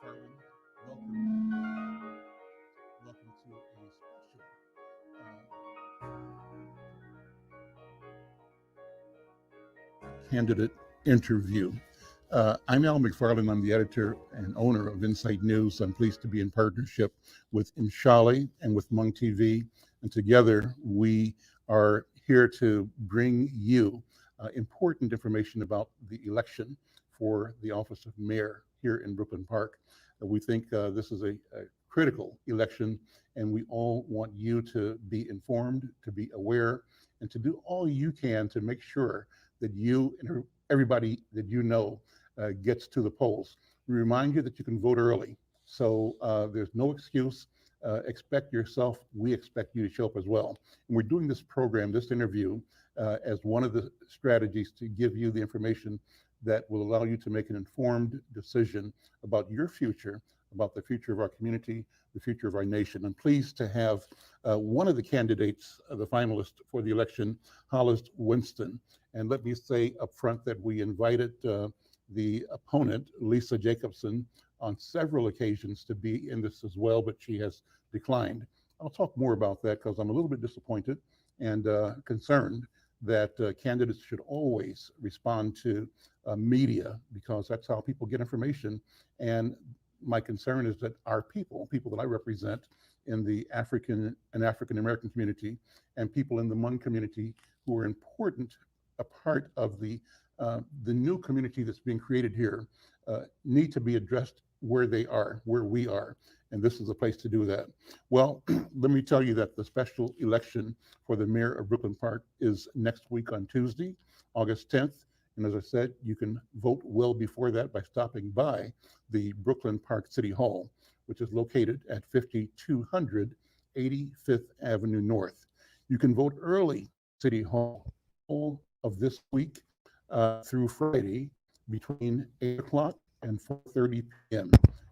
McFarlane. Welcome, welcome to a special candidate interview. I'm Al McFarlane. I'm the editor and owner of Insight News. I'm pleased to be in partnership with McFarlane and with Mung TV. And together we are here to bring you important information about the election for the office of mayor here in Brooklyn Park. We think this is a critical election, and we all want you to be informed, to be aware, and to do all you can to make sure that you and everybody that you know gets to the polls. We remind you that you can vote early, so there's no excuse. Expect yourself. We expect you to show up as well. And we're doing this program, this interview, as one of the strategies to give you the information that will allow you to make an informed decision about your future, about the future of our community, the future of our nation. I'm pleased to have one of the candidates, the finalist for the election, Hollis Winston. And let me say up front that we invited the opponent, Lisa Jacobson, on several occasions to be in this as well, but she has declined. I'll talk more about that because I'm a little bit disappointed and concerned that candidates should always respond to media because that's how people get information. And my concern is that our people that I represent in the African and African American community and people in the Hmong community who are important, a part of the new community that's being created here, need to be addressed where they are, where we are. And this is a place to do that. Well, let me tell you that the special election for the mayor of Brooklyn Park is next week on Tuesday, August 10th. And as I said, you can vote well before that by stopping by the Brooklyn Park City Hall, which is located at 5200 85th Avenue North. You can vote early City Hall all of this week through Friday between 8 o'clock and 4:30 p.m.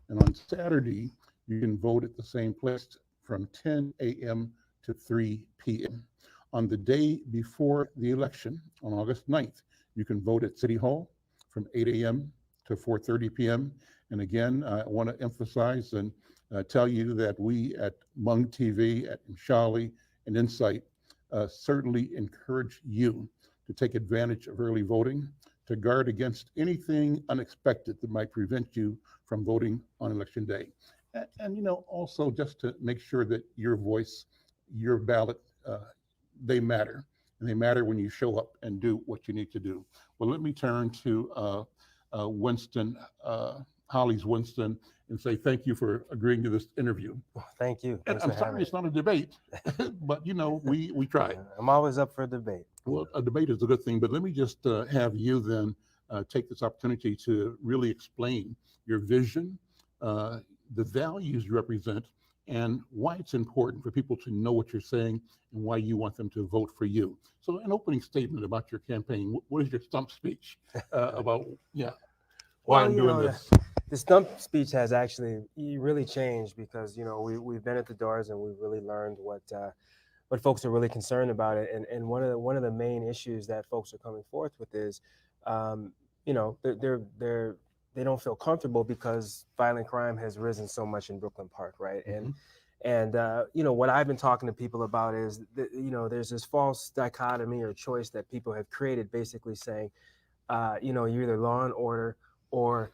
And on Saturday, you can vote at the same place from 10 a.m. to 3 p.m. On the day before the election, on August 9th, you can vote at City Hall from 8 a.m. to 4:30 p.m. And again, I want to emphasize and tell you that we at Hmong TV, at McFarlane and Insight certainly encourage you to take advantage of early voting, to guard against anything unexpected that might prevent you from voting on election day. And you know, also just to make sure that your voice, your ballot, they matter. And they matter when you show up and do what you need to do. Well, let me turn to Winston, Hollis Winston, and say thank you for agreeing to this interview. Thank you. And Thanks I'm for sorry having it's not a debate, but you know, we try. me. I'm always up for a debate. Well, a debate is a good thing, but let me just have you then take this opportunity to really explain your vision, the values you represent, and why it's important for people to know what you're saying and why you want them to vote for you. So, an opening statement about your campaign. What is your stump speech about? Yeah, why Well, I'm you doing know, this. the stump speech has actually really changed because we've been at the doors and we've really learned what folks are really concerned about it. And one of the main issues that folks are coming forth with is, um, they don't feel comfortable because violent crime has risen so much in Brooklyn Park, right? Mhm. And what I've been talking to people about is that, there's this false dichotomy or choice that people have created, basically saying, you're either law and order or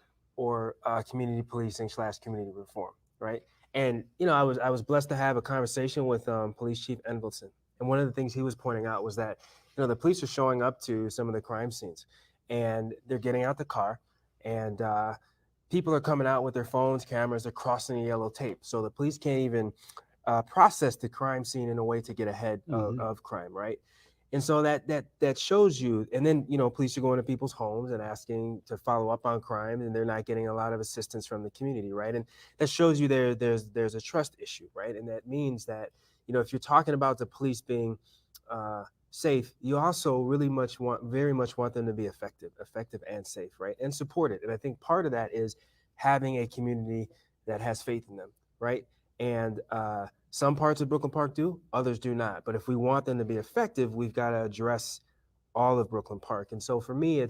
community policing / community reform, right? And I was blessed to have a conversation with Police Chief Envelson, and one of the things he was pointing out was that the police are showing up to some of the crime scenes, and they're getting out the car, and people are coming out with their phones, cameras, they're crossing the yellow tape, so the police can't even process the crime scene in a way to get ahead of crime, right? And so that shows you, and then police are going to people's homes and asking to follow up on crime, and they're not getting a lot of assistance from the community, right? And that shows you there's a trust issue, right? And that means that if you're talking about the police being safe, you also very much want them to be effective and safe, right? And supported. And I think part of that is having a community that has faith in them, right? And some parts of Brooklyn Park do, others do not. But if we want them to be effective, we've got to address all of Brooklyn Park. And so for me,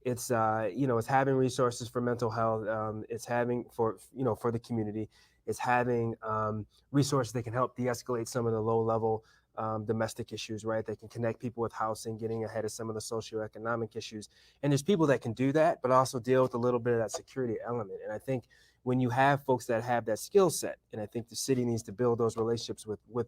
it's having resources for mental health. It's having for the community. It's having resources that can help de-escalate some of the low-level domestic issues, right? That can connect people with housing, getting ahead of some of the socioeconomic issues. And there's people that can do that, but also deal with a little bit of that security element. And I think when you have folks that have that skill set, and I think the city needs to build those relationships with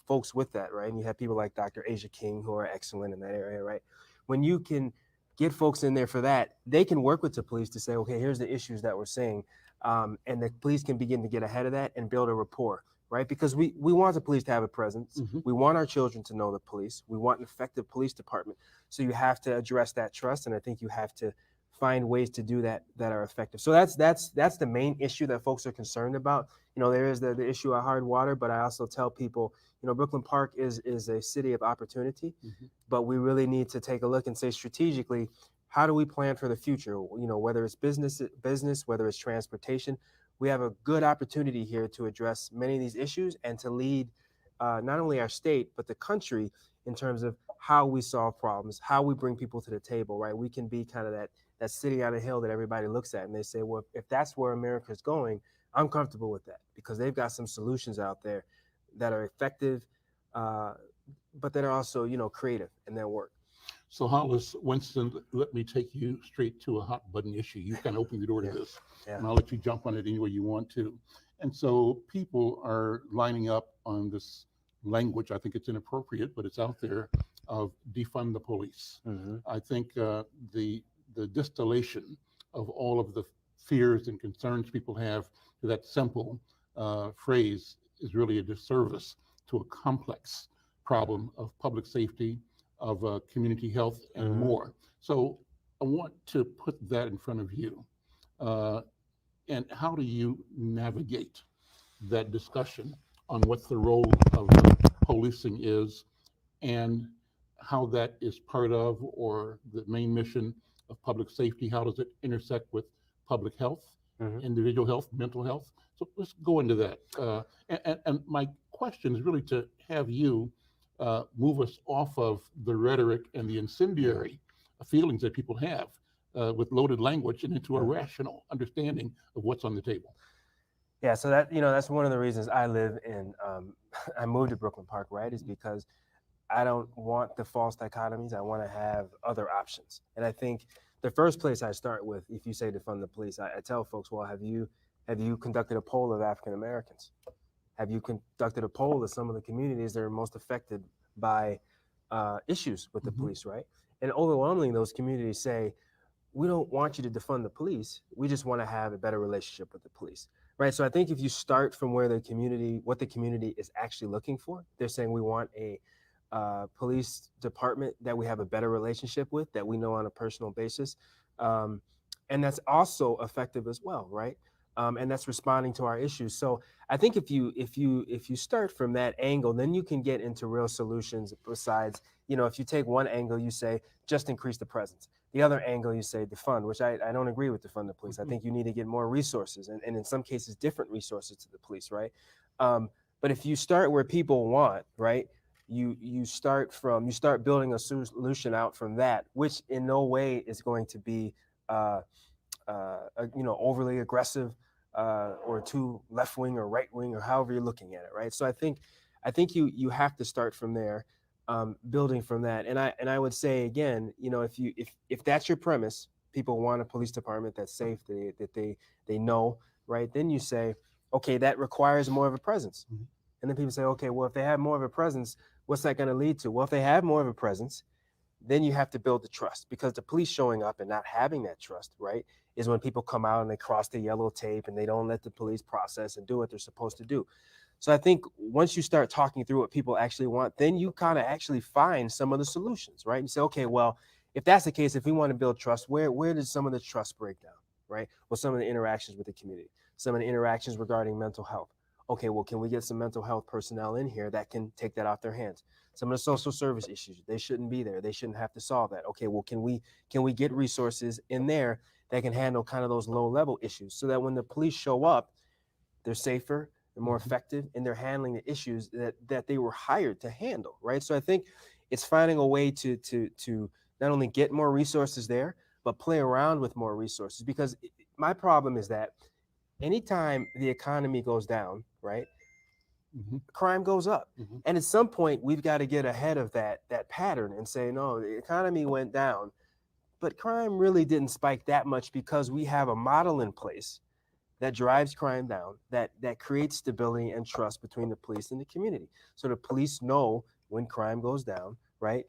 folks with that, right? And you have people like Dr. Asia King who are excellent in that area, right? When you can get folks in there for that, they can work with the police to say, okay, here's the issues that we're seeing. And the police can begin to get ahead of that and build a rapport, right? Because we want the police to have a presence. Mhm. We want our children to know the police. We want an effective police department. So you have to address that trust. And I think you have to find ways to do that that are effective. So that's the main issue that folks are concerned about. There is the issue of hard water, but I also tell people, Brooklyn Park is a city of opportunity, but we really need to take a look and say strategically, how do we plan for the future? Whether it's business, whether it's transportation, we have a good opportunity here to address many of these issues and to lead not only our state but the country in terms of how we solve problems, how we bring people to the table. Right? We can be kind of that city on a hill that everybody looks at and they say, well, if that's where America's going, I'm comfortable with that because they've got some solutions out there that are effective, but that are also creative in their work. So, Hollis, Winston, let me take you straight to a hot button issue. You kind of opened the door to Yeah. this, Yeah. and I'll let you jump on it any way you want to. And so, people are lining up on this language. I think it's inappropriate, but it's out there of defund the police. Mm-hmm. I think the distillation of all of the fears and concerns people have to that simple phrase is really a disservice to a complex problem of public safety, of community health, and more. So I want to put that in front of you. Uh, and how do you navigate that discussion on what the role of policing is and how that is part of or the main mission of public safety? How does it intersect with public health, individual health, mental health? So let's go into that. And my question is really to have you move us off of the rhetoric and the incendiary feelings that people have with loaded language and into a rational understanding of what's on the table. Yeah, so that's one of the reasons I live in. I moved to Brooklyn Park, right? Is because I don't want the false dichotomies. I want to have other options. And I think the first place I start with, if you say defund the police, I tell folks, well, have you conducted a poll of African Americans? Have you conducted a poll of some of the communities that are most affected by issues with the police, right? And overwhelmingly, those communities say, we don't want you to defund the police. We just want to have a better relationship with the police, right? So I think if you start from what the community is actually looking for, they're saying we want a police department that we have a better relationship with, that we know on a personal basis, and that's also effective as well, right? And that's responding to our issues. So I think if you start from that angle, then you can get into real solutions. Besides, if you take one angle, you say just increase the presence. The other angle, you say defund, which I don't agree with defund the police. I think you need to get more resources, and in some cases, different resources to the police, right? But if you start where people want, right? You start building a solution out from that, which in no way is going to be overly aggressive or too left wing or right wing or however you're looking at it, right? So I think you have to start from there, building from that. And I would say again, if that's your premise, people want a police department that's safe, that they know, right? Then you say, okay, that requires more of a presence. And then people say, okay, well, if they have more of a presence, what's that going to lead to? Well, if they have more of a presence, then you have to build the trust, because the police showing up and not having that trust, right, is when people come out and they cross the yellow tape and they don't let the police process and do what they're supposed to do. So I think once you start talking through what people actually want, then you kind of actually find some of the solutions, right? You say, okay, well, if that's the case, if we want to build trust, where does some of the trust break down, right? Well, some of the interactions with the community, some of the interactions regarding mental health. Okay, well, can we get some mental health personnel in here that can take that off their hands? Some of the social service issues, they shouldn't be there. They shouldn't have to solve that. Okay, well, can we get resources in there that can handle kind of those low level issues, so that when the police show up, they're safer, they're more effective, and they're handling the issues that they were hired to handle, right? So I think it's finding a way to not only get more resources there, but play around with more resources. Because my problem is that anytime the economy goes down, right, crime goes up. And at some point, we've got to get ahead of that pattern and say, no, the economy went down, but crime really didn't spike that much because we have a model in place that drives crime down, that creates stability and trust between the police and the community. So the police know when crime goes down, right?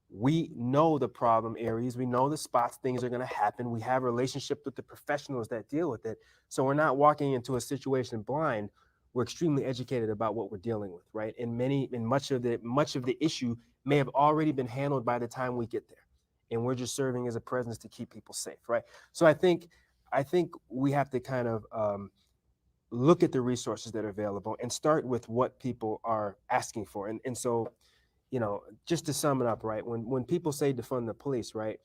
We know the problem areas. We know the spots things are going to happen. We have a relationship with the professionals that deal with it. So we're not walking into a situation blind. We're extremely educated about what we're dealing with, right? And much of the issue may have already been handled by the time we get there, and we're just serving as a presence to keep people safe, right? So I think we have to kind of look at the resources that are available and start with what people are asking for. And so, just to sum it up, right? When people say defund the police, right?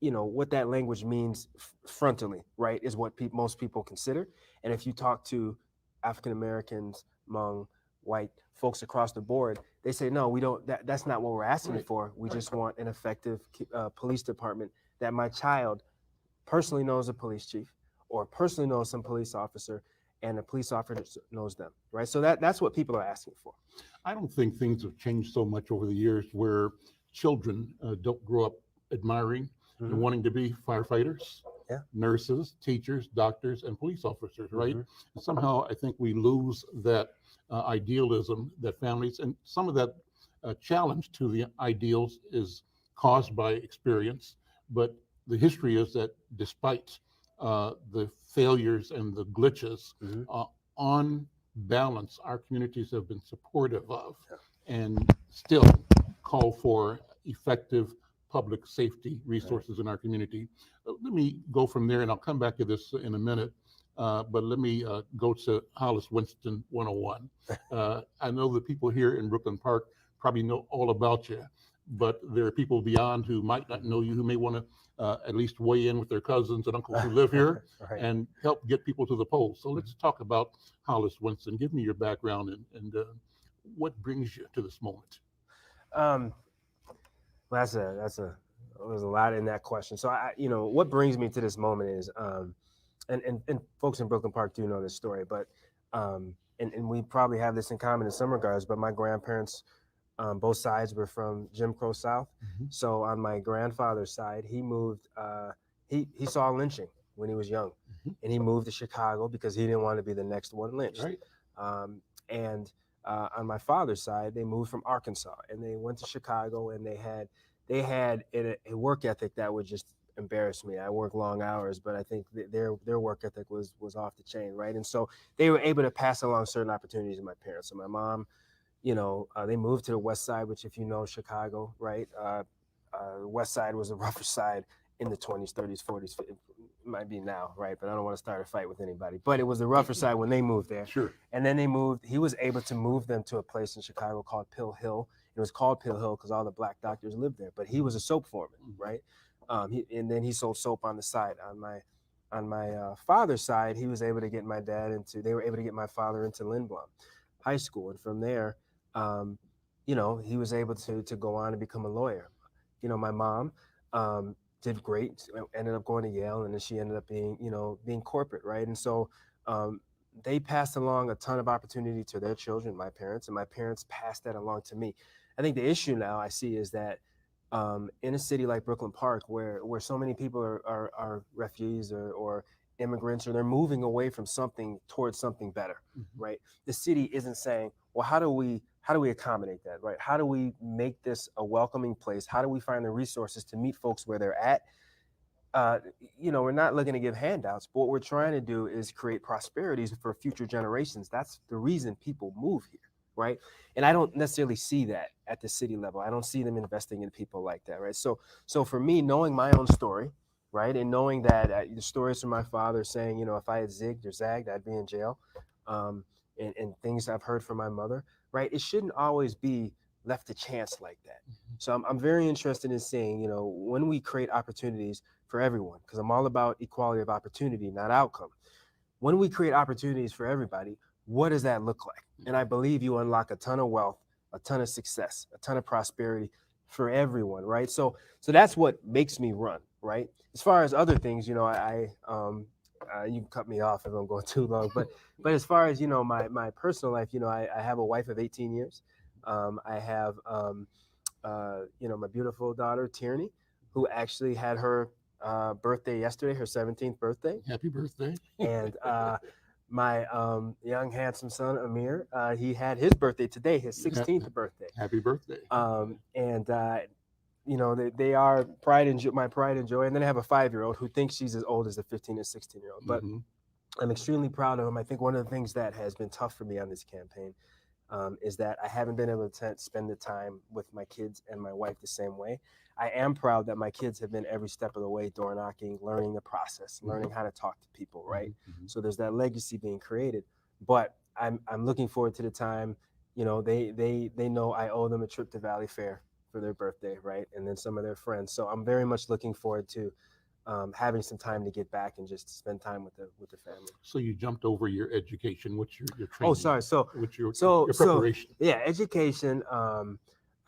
What that language means frontally, right, is what most people consider. And if you talk to African Americans, Hmong, white folks across the board, they say, no, we don't, that's not what we're asking for. We just want an effective police department that my child personally knows a police chief or personally knows some police officer, and the police officer knows them, right? So that's what people are asking for. I don't think things have changed so much over the years where children don't grow up admiring and wanting to be firefighters, nurses, teachers, doctors, and police officers, right? And somehow I think we lose that idealism that families, and some of that challenge to the ideals is caused by experience. But the history is that despite the failures and the glitches, on balance, our communities have been supportive of and still call for effective public safety resources in our community. Let me go from there, and I'll come back to this in a minute. But let me go to Hollis Winston 101. I know the people here in Brooklyn Park probably know all about you, but there are people beyond who might not know you, who may want to at least weigh in with their cousins and uncles who live here and help get people to the polls. So let's talk about Hollis Winston. Give me your background and what brings you to this moment. Well, there's a lot in that question. So what brings me to this moment is, and folks in Brooklyn Park do know this story, but and we probably have this in common in some regards. But my grandparents, both sides were from Jim Crow South. So on my grandfather's side, he moved. He saw lynching when he was young, and he moved to Chicago because he didn't want to be the next one lynched. Right. And on my father's side, they moved from Arkansas, and they went to Chicago, and they had a work ethic that would just embarrass me. I work long hours, but I think their work ethic was off the chain, right? And so they were able to pass along certain opportunities to my parents. So my mom, they moved to the West Side, which, if you know Chicago, right, the West Side was a rougher side in the 20s, 30s, 40s. It might be now, right? But I don't want to start a fight with anybody. But it was the rougher side when they moved there. Sure. And then he was able to move them to a place in Chicago called Pill Hill. It was called Pill Hill because all the black doctors lived there. But he was a soap foreman, right? And then he sold soap on the side. On my father's side, they were able to get my father into Lindblom High School. And from there, he was able to go on and become a lawyer. My mom did great, ended up going to Yale, and then she ended up being corporate, right? And so they passed along a ton of opportunity to their children, my parents, and my parents passed that along to me. I think the issue now I see is that in a city like Brooklyn Park, where so many people are refugees or immigrants, or they're moving away from something towards something better, right? The city isn't saying, well, how do we accommodate that, right? How do we make this a welcoming place? How do we find the resources to meet folks where they're at? We're not looking to give handouts, but what we're trying to do is create prosperities for future generations. That's the reason people move here, right? And I don't necessarily see that at the city level. I don't see them investing in people like that, right? So for me, knowing my own story, right, and knowing that the stories from my father saying, if I had zigged or zagged, I'd be in jail, and things I've heard from my mother, right? It shouldn't always be left to chance like that. So I'm very interested in seeing, when we create opportunities for everyone, because I'm all about equality of opportunity, not outcome. When we create opportunities for everybody, what does that look like? And I believe you unlock a ton of wealth, a ton of success, a ton of prosperity for everyone, right? So that's what makes me run, right? As far as other things, you can cut me off if I'm going too long, but as far as my personal life, I have a wife of 18 years. I have my beautiful daughter Tierney, who actually had her birthday yesterday, her 17th birthday, Happy birthday. and my young handsome son Amir, he had his birthday today, his 16th birthday. Happy birthday. And they are my pride and joy. And then I have a 5-year-old who thinks she's as old as a 15 or 16-year-old. But I'm extremely proud of him. I think one of the things that has been tough for me on this campaign is that I haven't been able to spend the time with my kids and my wife the same way. I am proud that my kids have been every step of the way door knocking, learning the process, learning how to talk to people, right? So there's that legacy being created. But I'm looking forward to the time, they know I owe them a trip to Valley Fair for their birthday, right? And then some of their friends. So I'm very much looking forward to having some time to get back and just spend time with the family. So you jumped over your education. What's your training? Oh, sorry. So what's your So, preparation? yeah, education.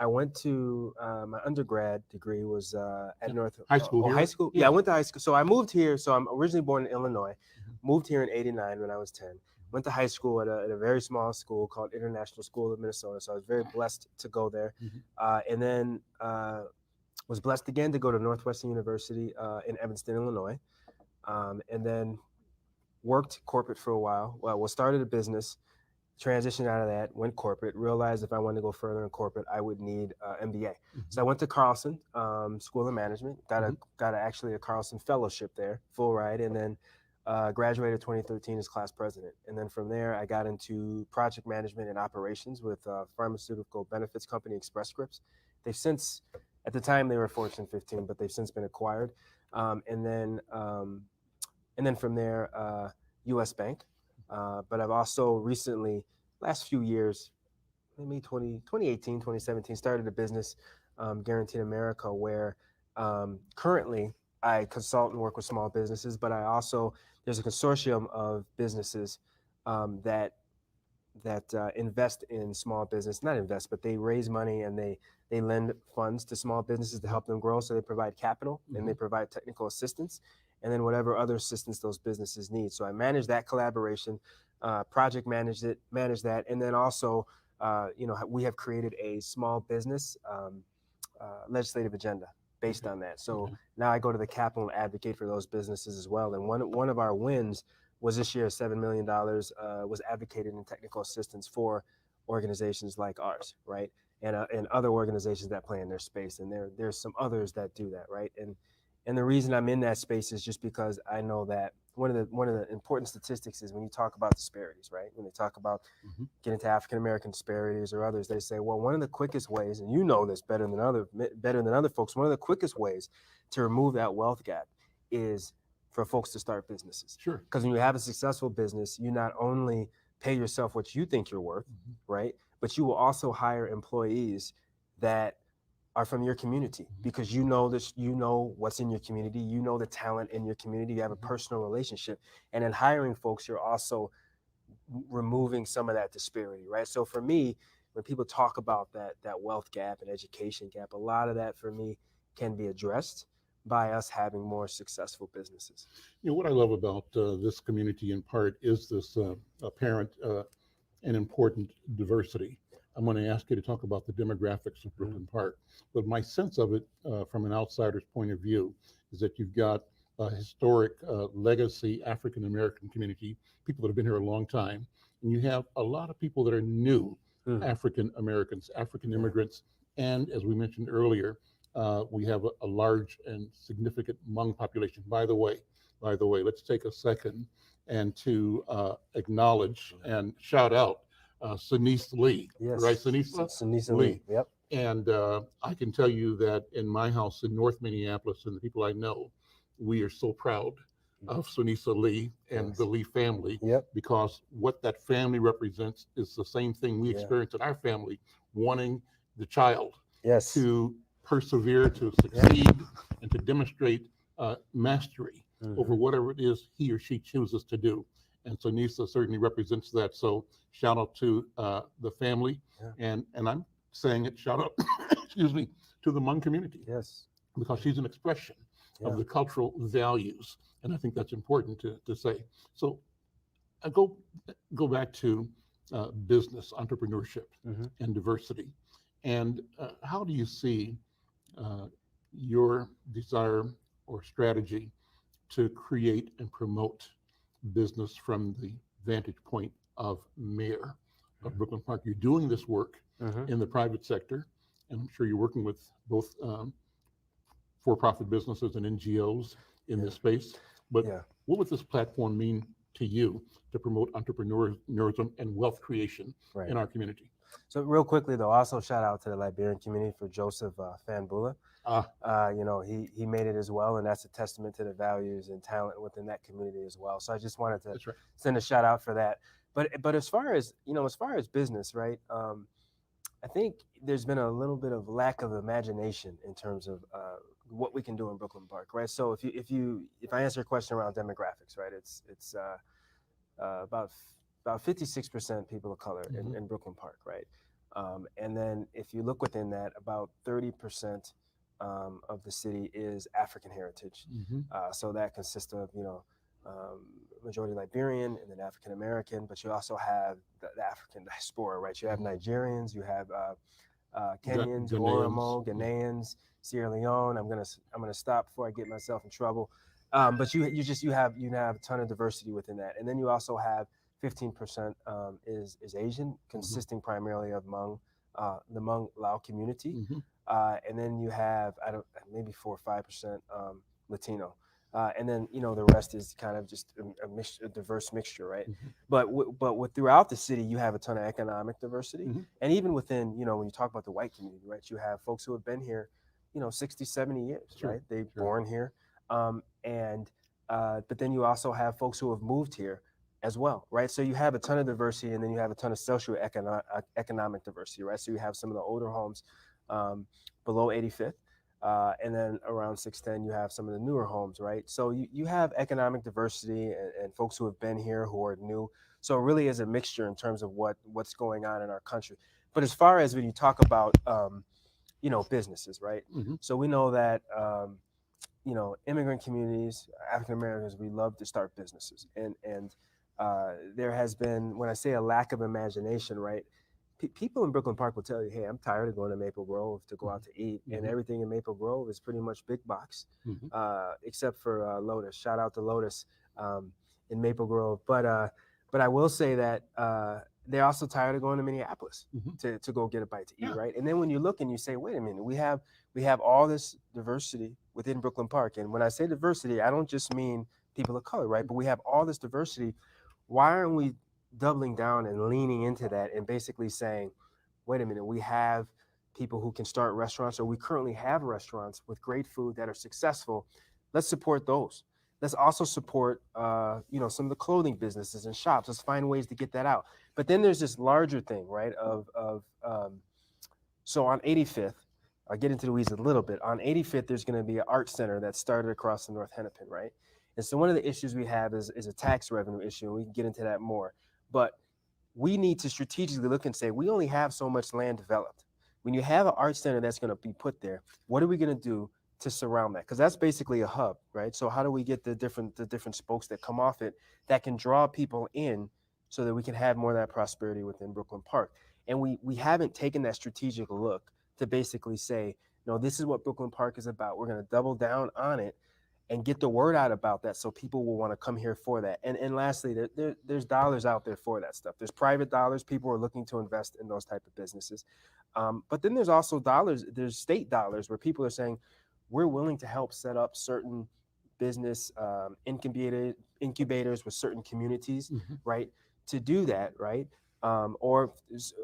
I went to my undergrad degree was at North High school. high school. Yeah, I went to high school. So I moved here. So I'm originally born in Illinois. Moved here in '89 when I was 10. Went to high school at a very small school called International School of Minnesota. So I was very blessed to go there, and then was blessed again to go to Northwestern University in Evanston, Illinois, and then worked corporate for a while. Well, started a business, transitioned out of that, went corporate, realized if I wanted to go further in corporate, I would need MBA. So I went to Carlson School of Management, got actually a Carlson fellowship there, full ride, and then graduated 2013 as class president. And then from there, I got into project management and operations with pharmaceutical benefits company Express Scripts. They've since, at the time, they were Fortune 15, but they've since been acquired. And then from there, U.S. Bank. But I've also recently, last few years, maybe 2018, 2017, started a business, Guaranteed America, where currently I consult and work with small businesses, but there's a consortium of businesses that invest in small business, not invest, but they raise money and they lend funds to small businesses to help them grow. So they provide capital and they provide technical assistance, and then whatever other assistance those businesses need. So I manage that collaboration, project manage that, and then also, we have created a small business legislative agenda based on that. So now I go to the Capitol and advocate for those businesses as well. And one of our wins was this year, $7 million was advocated in technical assistance for organizations like ours, right? And other organizations that play in their space. And there's some others that do that, right? And the reason I'm in that space is just because I know that one of the important statistics is when you talk about disparities, right? When they talk about getting to African American disparities or others, they say, well, one of the quickest ways, and you know this better than other folks, one of the quickest ways to remove that wealth gap is for folks to start businesses. Sure. Because when you have a successful business, you not only pay yourself what you think you're worth, right? But you will also hire employees that are from your community, because you know what's in your community, you know the talent in your community, you have a personal relationship. And in hiring folks, you're also removing some of that disparity, right? So for me, when people talk about that wealth gap and education gap, a lot of that for me can be addressed by us having more successful businesses. What I love about this community in part is this apparent and important diversity. I'm going to ask you to talk about the demographics of Brooklyn Park, but my sense of it from an outsider's point of view is that you've got a historic legacy African American community, people that have been here a long time, and you have a lot of people that are new African Americans, African immigrants, and as we mentioned earlier, we have a large and significant Hmong population. By the way, let's take a second and to acknowledge and shout out Sinise Lee, Yes. right? Sinise Lee. Yep. And I can tell you that in my house in North Minneapolis and the people I know, we are so proud of Sinise Lee and the Lee family, because what that family represents is the same thing we experience in our family, wanting the child to persevere, to succeed, and to demonstrate mastery over whatever it is he or she chooses to do. And so Nisa certainly represents that. So shout out to the family, and I'm saying it, shout out, excuse me, to the Hmong community. Yes. Because she's an expression of Yeah. the cultural values. And I think that's important to say. So I go back to business, entrepreneurship, Hmm. and diversity. And how do you see uh, your desire or strategy to create and promote business from the vantage point of mayor of Brooklyn Park? You're doing this work Hmm. in the private sector, and I'm sure you're working with both for-profit businesses and NGOs in Yeah. this space. But Yeah. what would this platform mean to you to promote entrepreneurship and wealth creation Right. in our community? So real quickly though, also shout out to the Liberian community for Joseph Fanbula. Ah, He made it as well, and that's a testament to the values and talent within that community as well. So I just wanted to that's right. send a shout out for that. But as far as business, right? I think there's been a little bit of lack of imagination in terms of what we can do in Brooklyn Park, right? So if I answer a question around demographics, right, it's about 56% people of color Mm-hmm. in Brooklyn Park, right? And then if you look within that, about 30% of the city is African heritage. Mm-hmm. So that consists of um, majority Liberian and then African American, but you also have the African diaspora, right? You have Mm-hmm. Nigerians, you have Kenyans, Ghanaians. Oromo, Ghanaians, Sierra Leone. I'm gonna stop before I get myself in trouble. But you have a ton of diversity within that, and then you also have 15% is Asian, Mm-hmm. consisting primarily of the Hmong Lao community, Mm-hmm. and then you have I don't maybe 4 or 5% Latino. And then the rest is kind of just a diverse mixture, right? Mm-hmm. Throughout the city, you have a ton of economic diversity, Mm-hmm. and even within when you talk about the white community, right? You have folks who have been here, 60, 70 years, Sure. right? They Sure. born here, and but then you also have folks who have moved here as well, right? So you have a ton of diversity, and then you have a ton of economic diversity, right? So you have some of the older homes um, below 85th. And then around 610, you have some of the newer homes, right? So you have economic diversity and folks who have been here who are new. So it really is a mixture in terms of what's going on in our country. But as far as when you talk about, businesses, right? Mm-hmm. So we know that, immigrant communities, African Americans, we love to start businesses. And there has been, when I say a lack of imagination, right? People in Brooklyn Park will tell you, hey, I'm tired of going to Maple Grove to go out to eat. And Mm-hmm. everything in Maple Grove is pretty much big box, Mm-hmm. except for Lotus. Shout out to Lotus um, in Maple Grove. But I will say that they're also tired of going to Minneapolis Mm-hmm. to go get a bite to eat, Yeah. right? And then when you look and you say, wait a minute, we have all this diversity within Brooklyn Park. And when I say diversity, I don't just mean people of color, right? But we have all this diversity. Why aren't we doubling down and leaning into that and basically saying, wait a minute, we have people who can start restaurants, or we currently have restaurants with great food that are successful. Let's support those. Let's also support, some of the clothing businesses and shops. Let's find ways to get that out. But then there's this larger thing, right? So on 85th, I'll get into the weeds a little bit. On 85th, there's going to be an art center that started across the North Hennepin, right? And so one of the issues we have is a tax revenue issue, and we can get into that more. But we need to strategically look and say, we only have so much land developed. When you have an art center that's going to be put there, what are we going to do to surround that? Because that's basically a hub, right? So how do we get the different spokes that come off it that can draw people in so that we can have more of that prosperity within Brooklyn Park? And we haven't taken that strategic look to basically say, no, this is what Brooklyn Park is about. We're going to double down on it and get the word out about that so people will want to come here for that. And lastly, there's dollars out there for that stuff. There's private dollars. People are looking to invest in those type of businesses. But then there's also dollars. There's state dollars where people are saying, we're willing to help set up certain business incubators with certain communities, Mm-hmm. right? To do that, right? Or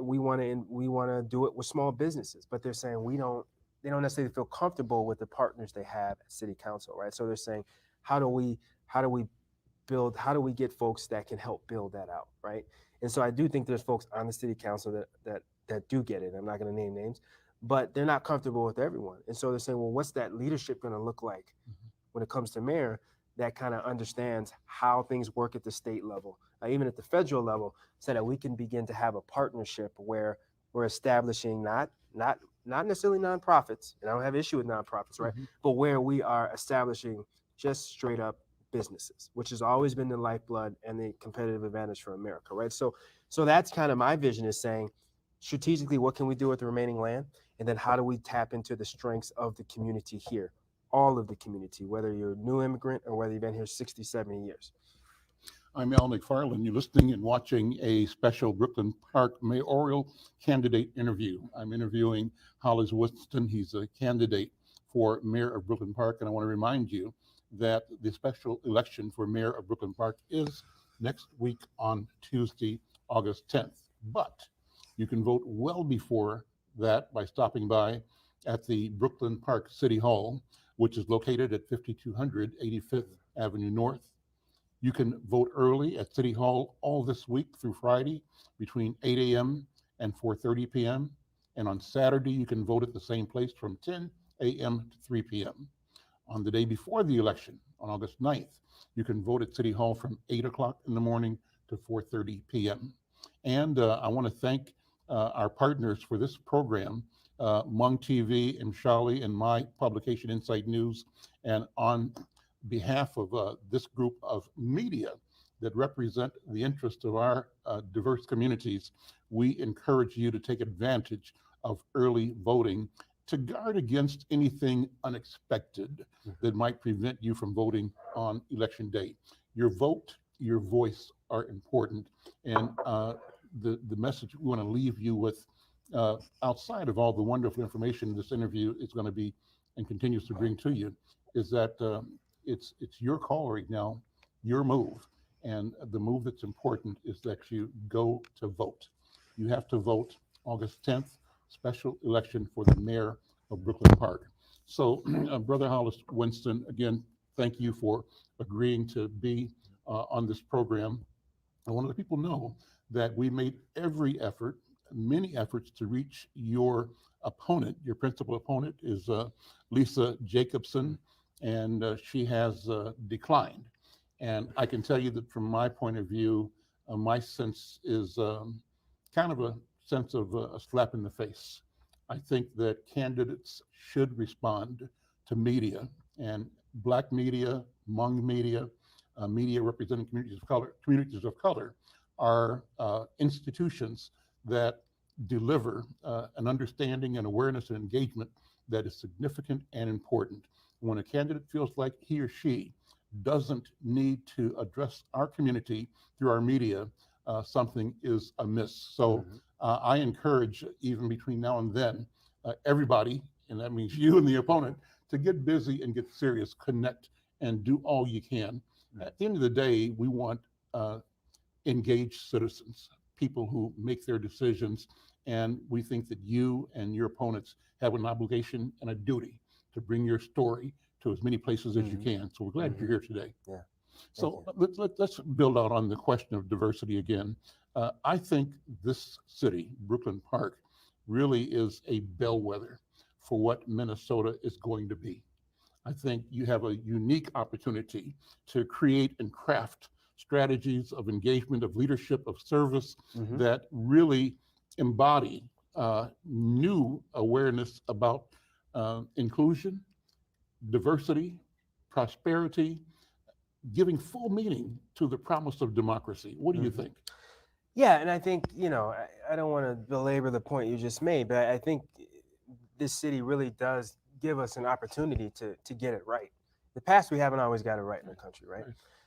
we want to do it with small businesses, but they're saying they don't necessarily feel comfortable with the partners they have at city council, right? So they're saying, how do we how do we get folks that can help build that out, right? And so I do think there's folks on the city council that do get it. I'm not going to name names, but they're not comfortable with everyone. And so they're saying, well, what's that leadership going to look like when it comes to mayor that kind of understands how things work at the state level, even at the federal level, so that we can begin to have a partnership where we're establishing not not necessarily nonprofits, and I don't have issue with nonprofits, right? Mhm. But where we are establishing just straight up businesses, which has always been the lifeblood and the competitive advantage for America, right? So that's kind of my vision, is saying strategically, what can we do with the remaining land? And then how do we tap into the strengths of the community here? All of the community, whether you're a new immigrant or whether you've been here 60, 70 years. I'm Al McFarlane. You're listening and watching a special Brooklyn Park mayoral candidate interview. I'm interviewing Hollis Winston. He's a candidate for mayor of Brooklyn Park. And I want to remind you that the special election for mayor of Brooklyn Park is next week on Tuesday, August 10th. But you can vote well before that by stopping by at the Brooklyn Park City Hall, which is located at 5200 85th Avenue North. You can vote early at City Hall all this week through Friday between 8 a.m. and 4:30 p.m. And on Saturday, you can vote at the same place from 10 a.m. to 3 p.m. On the day before the election, on August 9th, you can vote at City Hall from 8 o'clock in the morning to 4:30 p.m. And I want to thank our partners for this program, Hmong TV, McFarlane, and my publication, Inside News. And on behalf of this group of media that represent the interest of our diverse communities, we encourage you to take advantage of early voting to guard against anything unexpected that might prevent you from voting on election day. Your vote, your voice are important. And the message we want to leave you with, outside of all the wonderful information this interview is going to be and continues to bring to you, is that it's your call right now, your move. And the move that's important is that you go to vote. You have to vote August 10th, special election for the mayor of Brooklyn Park. So, Brother Hollis Winston, again, thank you for agreeing to be on this program. I want to let people know that we made every effort, many efforts to reach your opponent. Your principal opponent is Lisa Jacobson, and she has declined. And I can tell you that from my point of view, my sense is kind of a sense of a slap in the face. I think that candidates should respond to media, and Black media, Hmong media, media representing communities of color are institutions that deliver an understanding and awareness and engagement that is significant and important. When a candidate feels like he or she doesn't need to address our community through our media, something is amiss. So I encourage, even between now and then, everybody, and that means you and the opponent, to get busy and get serious, connect, and do all you can. At the end of the day, we want engaged citizens, people who make their decisions. And we think that you and your opponents have an obligation and a duty to bring your story to as many places as you can. So we're glad you're here today. Yeah. So let's build out on the question of diversity again. I think this city, Brooklyn Park, really is a bellwether for what Minnesota is going to be. I think you have a unique opportunity to create and craft strategies of engagement, of leadership, of service that really embody new awareness about inclusion, diversity, prosperity, giving full meaning to the promise of democracy. What do you think? Yeah, and I think, I don't want to belabor the point you just made, but I think this city really does give us an opportunity to get it right. In the past, we haven't always got it right in the country, right?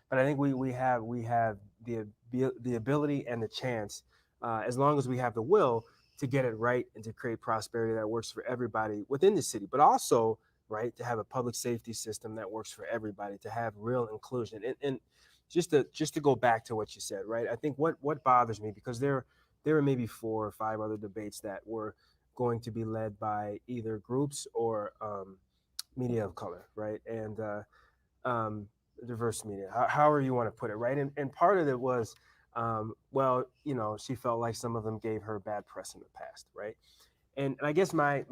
But I think we have the ability and the chance, as long as we have the will, to get it right and to create prosperity that works for everybody within the city, but also, right, to have a public safety system that works for everybody, to have real inclusion. And just to go back to what you said, right? I think what bothers me, because there were maybe 4 or 5 other debates that were going to be led by either groups or media of color, right? And diverse media, however you want to put it, right? And part of it was, well, she felt like some of them gave her bad press in the past, right? And I guess my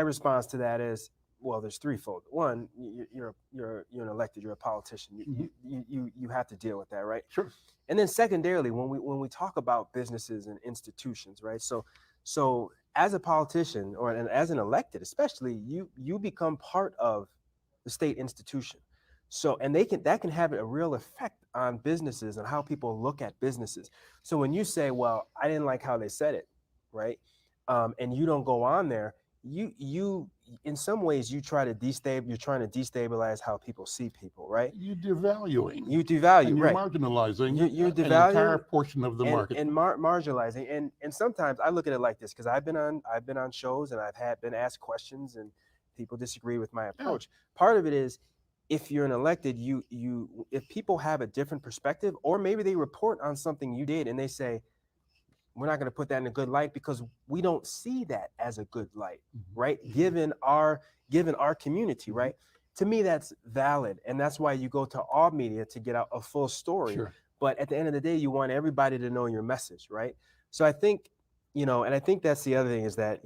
response to that is, well, there's threefold. One, you're an elected, you're a politician. You have to deal with that, right? Sure. And then secondarily, when we talk about businesses and institutions, right? So as a politician or as an elected, especially, you become part of the state institution. So, and that can have a real effect on businesses and how people look at businesses. So when you say, well, I didn't like how they said it, right? And you don't go on there, you in some ways you're trying to destabilize how people see people, right? You're devaluing You devalue, and you're right? marginalizing You're an entire devaluing portion of the market. and marginalizing, and sometimes I look at it like this, because I've been on shows and been asked questions, and people disagree with my Yeah, approach. Part of it is, if you're an elected, if people have a different perspective, or maybe they report on something you did and they say, we're not going to put that in a good light because we don't see that as a good light, right? Given our community, right? To me, that's valid, and that's why you go to all media to get out a full story. sure. But at the end of the day, you want everybody to know your message, right? So I think, and I think that's the other thing, is that,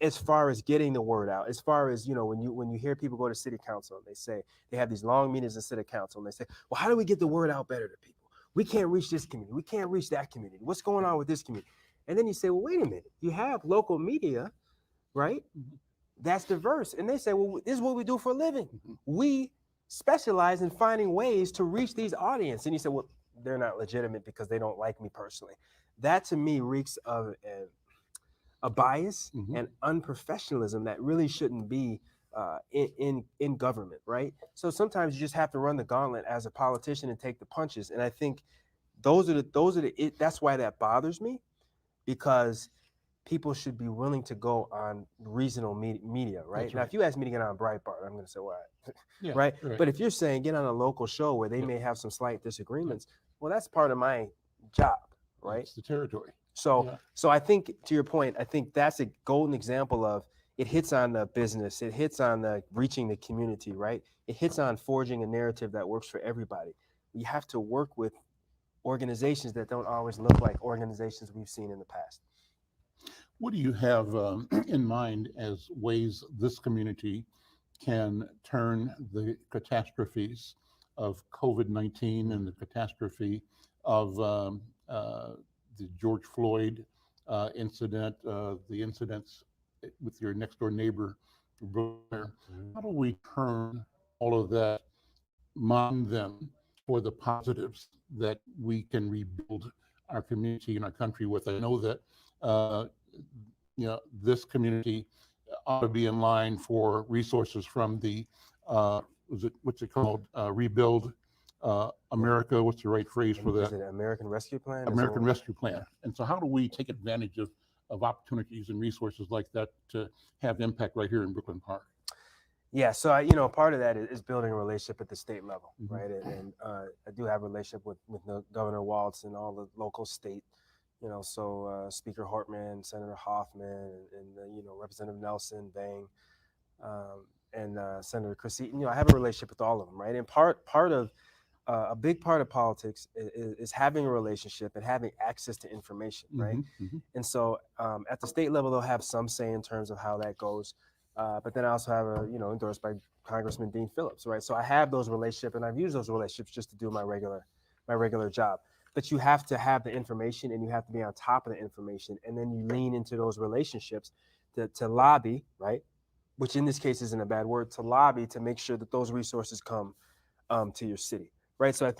as far as getting the word out, as far as, when you hear people go to city council and they say they have these long meetings in city council and they say, well, how do we get the word out better to people? We can't reach this community. We can't reach that community. What's going on with this community? And then you say, well, wait a minute. You have local media, right? That's diverse. And they say, well, this is what we do for a living. We specialize in finding ways to reach these audience. And you say, well, they're not legitimate because they don't like me personally. That to me reeks of a bias and unprofessionalism that really shouldn't be in government, right? So sometimes you just have to run the gauntlet as a politician and take the punches. And I think that's why that bothers me, because people should be willing to go on regional media, right? That's Now, right. if you ask me to get on Breitbart, I'm going to say, why? Yeah, Right? right. But if you're saying get on a local show where they Yep. may have some slight disagreements, well, that's part of my job, right? It's the territory. So, Yeah. so I think, to your point, I think that's a golden example of, it hits on the business, it hits on the reaching the community, right? It hits on forging a narrative that works for everybody. You have to work with organizations that don't always look like organizations we've seen in the past. What do you have in mind as ways this community can turn the catastrophes of COVID-19 and the catastrophe of the George Floyd incident, the incidents with your next door neighbor, brother? How do we turn all of that, mine them for the positives that we can rebuild our community and our country with? I know that uh, this community ought to be in line for resources from the what's it called, rebuild America, what's the right phrase for Is that? it American Rescue Plan? American Rescue Plan. And so how do we take advantage of opportunities and resources like that to have impact right here in Brooklyn Park? Yeah, so part of that is building a relationship at the state level, right? And I do have a relationship with Governor Walz and all the local state, so Speaker Hortman, Senator Hoffman, and Representative Nelson, Bang, and Senator Chris Eaton. I have a relationship with all of them, right? And part of a big part of politics is having a relationship and having access to information, right? And so at the state level, they'll have some say in terms of how that goes. But then I also have endorsed by Congressman Dean Phillips, right? So I have those relationships, and I've used those relationships just to do my regular job. But you have to have the information, and you have to be on top of the information, and then you lean into those relationships to lobby, right? Which in this case isn't a bad word, to lobby to make sure that those resources come to your city, right? So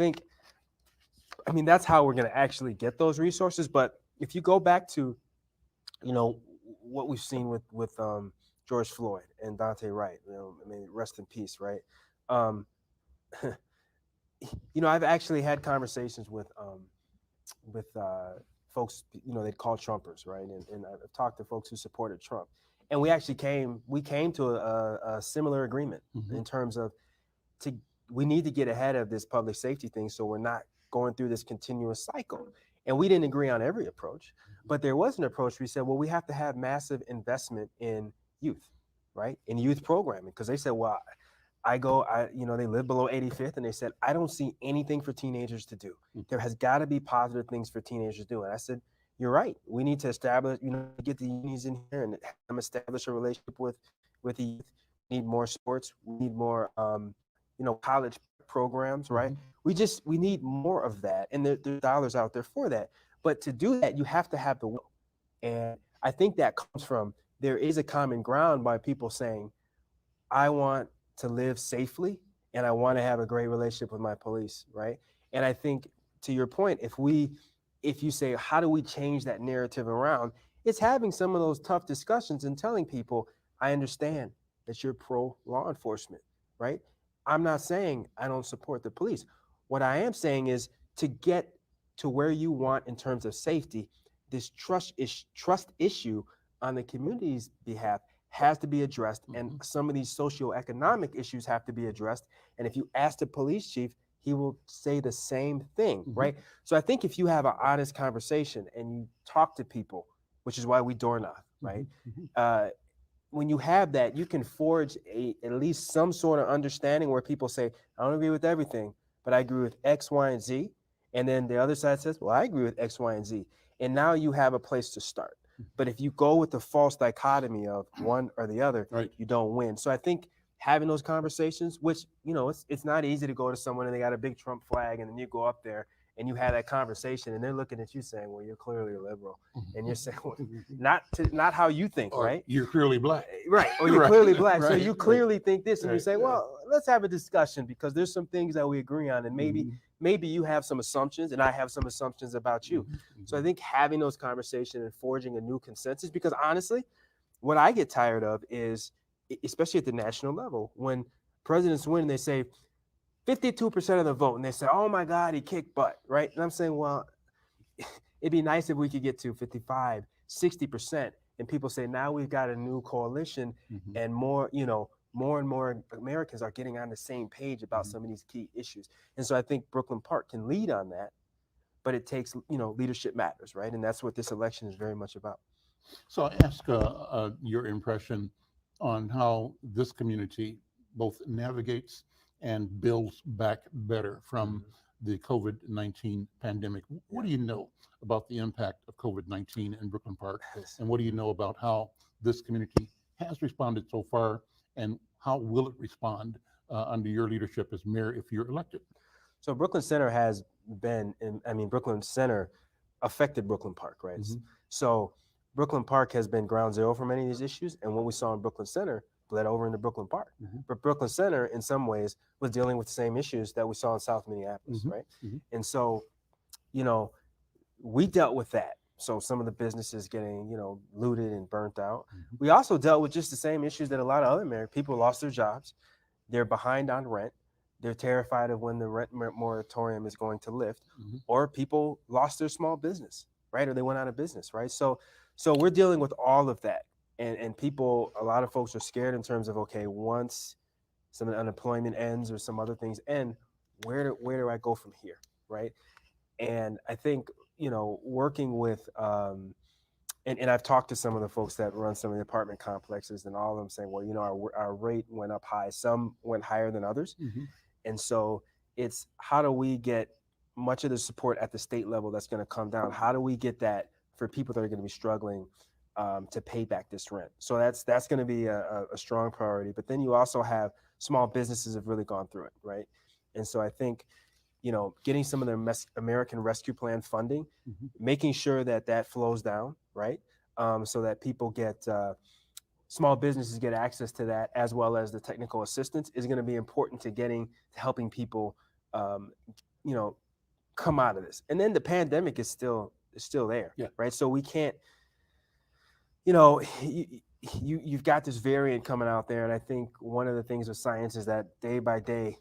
that's how we're going to actually get those resources. But if you go back to, what we've seen with George Floyd and Dante Wright, rest in peace, right? I've actually had conversations with folks, they'd call Trumpers, right? And I've talked to folks who supported Trump, and we came to a similar agreement in terms of we need to get ahead of this public safety thing, so we're not going through this continuous cycle. And we didn't agree on every approach, but there was an approach. We said, well, we have to have massive investment in youth, right? In youth programming, because they said, well, they live below 85th, and they said, I don't see anything for teenagers to do. There has got to be positive things for teenagers to do. And I said, you're right. We need to establish, get the unions in here and have them establish a relationship with the youth. We need more sports. We need more, college programs, right? We need more of that. And there's dollars out there for that. But to do that, you have to have the will. And I think that comes from there is a common ground by people saying, I want to live safely and I want to have a great relationship with my police, right? And I think to your point, if you say how do we change that narrative around, it's having some of those tough discussions and telling people, I understand that you're pro law enforcement, right? I'm not saying I don't support the police. What I am saying is to get to where you want in terms of safety, this trust issue on the community's behalf has to be addressed, and Mhm. some of these socioeconomic issues have to be addressed. And if you ask the police chief, he will say the same thing, Mhm. right? So I think if you have an honest conversation and you talk to people, which is why we door knock, right? Mhm. Mhm. Uh, when you have that, you can forge at least some sort of understanding where people say, I don't agree with everything, but I agree with X, Y, and Z. And then the other side says, well, I agree with X, Y, and Z. And now you have a place to start. But if you go with the false dichotomy of one or the other, Right. you don't win. So I think having those conversations, which, it's not easy to go to someone and they got a big Trump flag and then you go up there and you have that conversation and they're looking at you saying, well, you're clearly a liberal. And you're saying, well, not how you think, Or right? you're clearly black. Right. Or you're Right. clearly black. So Right. you Right. clearly think this, and you Right. say, Yeah. well, let's have a discussion because there's some things that we agree on, and Mhm. maybe you have some assumptions and I have some assumptions about you. Mhm. So I Mhm. think having those conversations and forging a new consensus, because honestly, what I get tired of is, especially at the national level, when presidents win, they say 52% of the vote, and they say, oh my God, he kicked butt, right? And I'm saying, well, it'd be nice if we could get to 55, 60%. And people say, now we've got a new coalition Mhm. and more and more Americans are getting on the same page about Mhm. some of these key issues. And so I think Brooklyn Park can lead on that, but it takes, leadership matters, right? And that's what this election is very much about. So I ask your impression on how this community both navigates and builds back better from Mm-hmm. the COVID-19 pandemic. What Yeah. do you know about the impact of COVID-19 in Brooklyn Park? Yes. And what do you know about how this community has responded so far? And how will it respond under your leadership as mayor if you're elected? So Brooklyn Center has Brooklyn Center affected Brooklyn Park, right? Mm-hmm. So Brooklyn Park has been ground zero for many of these issues, and what we saw in Brooklyn Center bled over into Brooklyn Park. Mm-hmm. But Brooklyn Center, in some ways, was dealing with the same issues that we saw in South Minneapolis, Mm-hmm. right? Mm-hmm. And so, you know, we dealt with that. So some of the businesses getting, looted and burnt out. Mm-hmm. We also dealt with just the same issues that a lot of other married people lost their jobs. They're behind on rent. They're terrified of when the rent moratorium is going to lift, Mm-hmm. or people lost their small business, right? Or they went out of business, right? So we're dealing with all of that, and people, a lot of folks are scared in terms of, okay, once some of the unemployment ends or some other things end, where do I go from here, right? And I think, working with and I've talked to some of the folks that run some of the apartment complexes, and all of them saying, well, our rate went up high. Some went higher than others. Mm-hmm. And so it's how do we get much of the support at the state level that's going to come down? How do we get that for people that are going to be struggling to pay back this rent? So that's going to be a strong priority. But then you also have small businesses have really gone through it, right? And so I think, getting some of their American Rescue Plan funding, Mm-hmm. making sure that flows down, right? So that people get small businesses get access to that, as well as the technical assistance, is going to be important to helping people, um, you know, come out of this. And then the pandemic is still there, Yeah. right? So we can't, you've got this variant coming out there, and I think one of the things with science is that day by day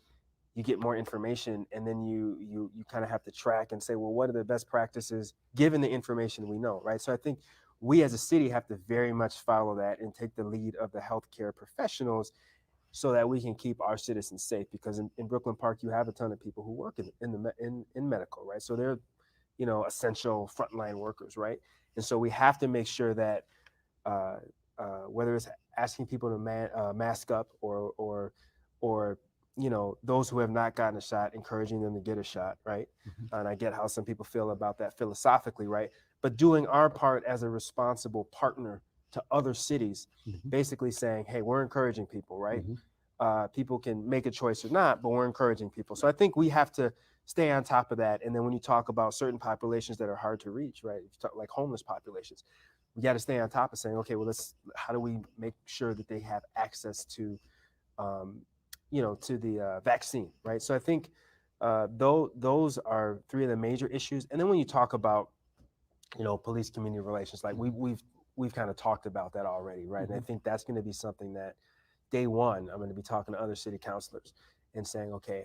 you get more information, and then you kind of have to track and say, well, what are the best practices given the information we know, right? So I think we as a city have to very much follow that and take the lead of the healthcare professionals so that we can keep our citizens safe, because in Brooklyn Park you have a ton of people who work in medical, right? So they're essential frontline workers, right? And so we have to make sure that uh, whether it's asking people to mask up, or those who have not gotten a shot, encouraging them to get a shot, right? Mm-hmm. And I get how some people feel about that philosophically, right? But doing our part as a responsible partner to other cities, Mm-hmm. basically saying, hey, we're encouraging people, right? Mm-hmm. People can make a choice or not, but we're encouraging people. So I think we have to stay on top of that. And then when you talk about certain populations that are hard to reach, right? If you talk like homeless populations, we got to stay on top of saying, okay, well, how do we make sure that they have access to, um, to the vaccine, right? So I think those are three of the major issues. And then when you talk about, police community relations, like we've kind of talked about that already, right? And I think that's going to be something that day one, I'm going to be talking to other city councilors and saying, okay,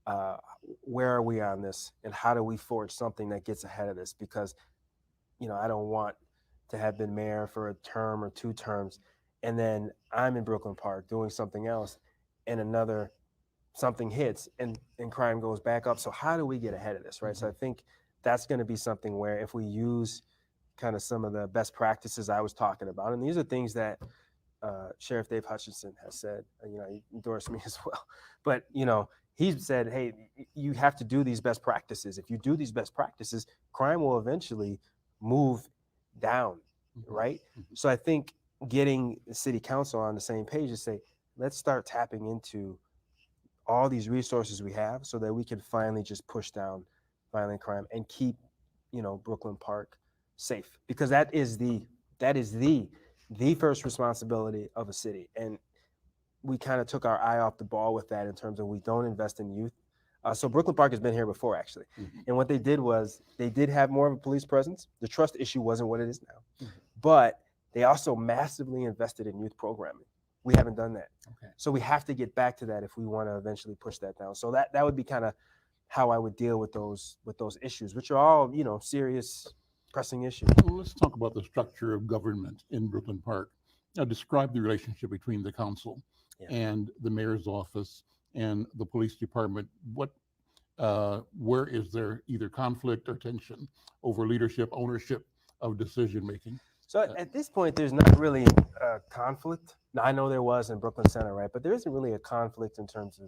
uh, where are we on this, and how do we forge something that gets ahead of this? Because I don't want to have been mayor for a term or two terms, and then I'm in Brooklyn Park doing something else, and another something hits, and crime goes back up. So how do we get ahead of this, right? So I think that's going to be something where if we use kind of some of the best practices I was talking about, and these are things that Sheriff Dave Hutchinson has said, he endorsed me as well, but he said, hey, you have to do these best practices. If you do these best practices, crime will eventually move down, right? So I think getting the city council on the same page to say, let's start tapping into all these resources we have so that we can finally just push down violent crime and keep, Brooklyn Park safe, because that is the first responsibility of a city. And we kind of took our eye off the ball with that in terms of we don't invest in youth. So Brooklyn Park has been here before, actually. And what they did was they did have more of a police presence. The trust issue wasn't what it is now. But they also massively invested in youth programming. We haven't done that. Okay. So we have to get back to that if we want to eventually push that down. So that would be kind of how I would deal with those issues, which are all, serious, pressing issues. Well, let's talk about the structure of government in Brooklyn Park. Now, describe the relationship between the council and the mayor's office and the police department. Where is there either conflict or tension over leadership, ownership of decision making? So at this point, there's not really a conflict. Now, I know there was in Brooklyn Center, right? But there isn't really a conflict in terms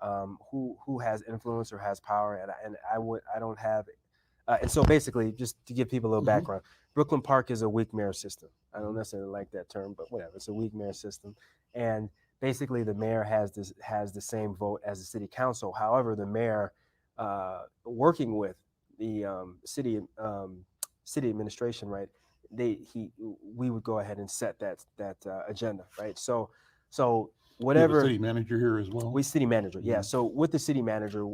of who has influence or has power, and I don't have. And so basically, just to give people a little background, Brooklyn Park is a weak mayor system. I don't necessarily like that term, but whatever. It's a weak mayor system, and basically the mayor has the same vote as the city council. However, the mayor, working with the city administration, right? We would go ahead and set that agenda, right? So whatever. City manager here as well. We city manager, yeah. So with the city manager,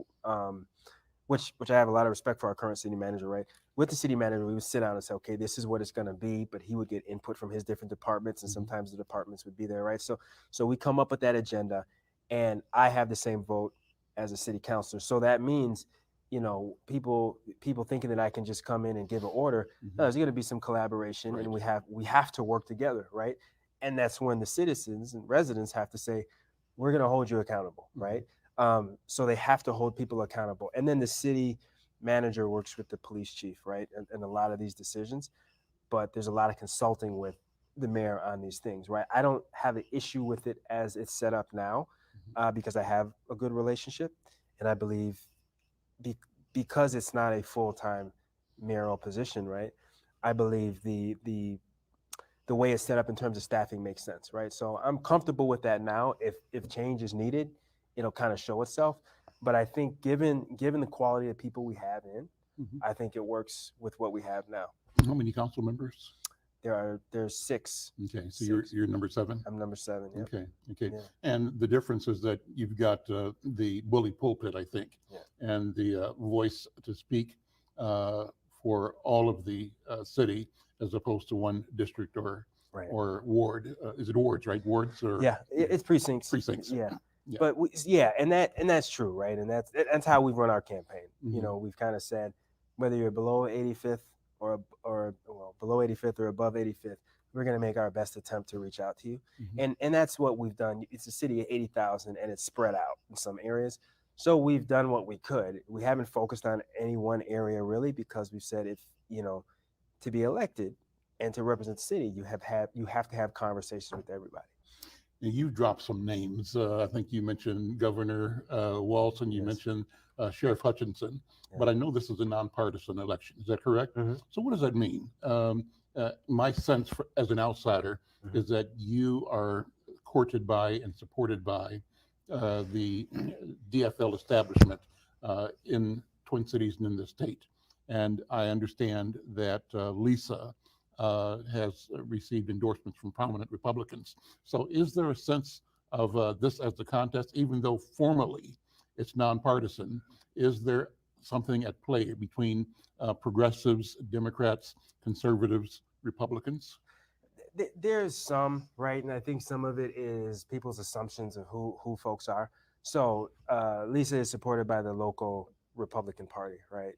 which I have a lot of respect for our current city manager, right? With the city manager, we would sit down and say, okay, this is what it's going to be, but he would get input from his different departments, and sometimes the departments would be there, right? So we come up with that agenda, and I have the same vote as a city councilor. So that means, people thinking that I can just come in and give an order. No, there's going to be some collaboration, right. And we have to work together, right? And that's when the citizens and residents have to say, we're going to hold you accountable, right? So they have to hold people accountable. And then the city manager works with the police chief, right? And a lot of these decisions, but there's a lot of consulting with the mayor on these things, right? I don't have an issue with it as it's set up now, because I have a good relationship. And I believe because it's not a full-time mayoral position, right? I believe the way it's set up in terms of staffing makes sense, right? So I'm comfortable with that now. If change is needed, it'll kind of show itself. But I think given the quality of people we have in, I think it works with what we have now. How many council members? There's 6. Okay, so you're number 7? I'm number 7. Yep. Okay. Yeah. And the difference is that you've got the bully pulpit, I think, and the voice to speak for all of the city, as opposed to one district or ward. Is it wards, right? Wards or it's precincts. Precincts. Yeah. But and that's true, right? And that's how we run our campaign. We've kind of said whether you're below 85th or below 85th or above 85th, we're going to make our best attempt to reach out to you. And that's what we've done. It's a city of 80,000 and it's spread out in some areas. So we've done what we could. We haven't focused on any one area really, because we've said if, to be elected and to represent the city, you have to have conversations with everybody. You dropped some names. I think you mentioned Governor Walz, and you mentioned Sheriff Hutchinson. But I know this is a nonpartisan election. Is that correct? So what does that mean? My sense as an outsider is that you are courted by and supported by the DFL establishment in Twin Cities and in the state. And I understand that Lisa has received endorsements from prominent Republicans. So, is there a sense of this as the contest, even though formally it's nonpartisan? Is there something at play between progressives, Democrats, conservatives, Republicans? There's some, right, and I think some of it is people's assumptions of who folks are. So Lisa is supported by the local Republican Party, right?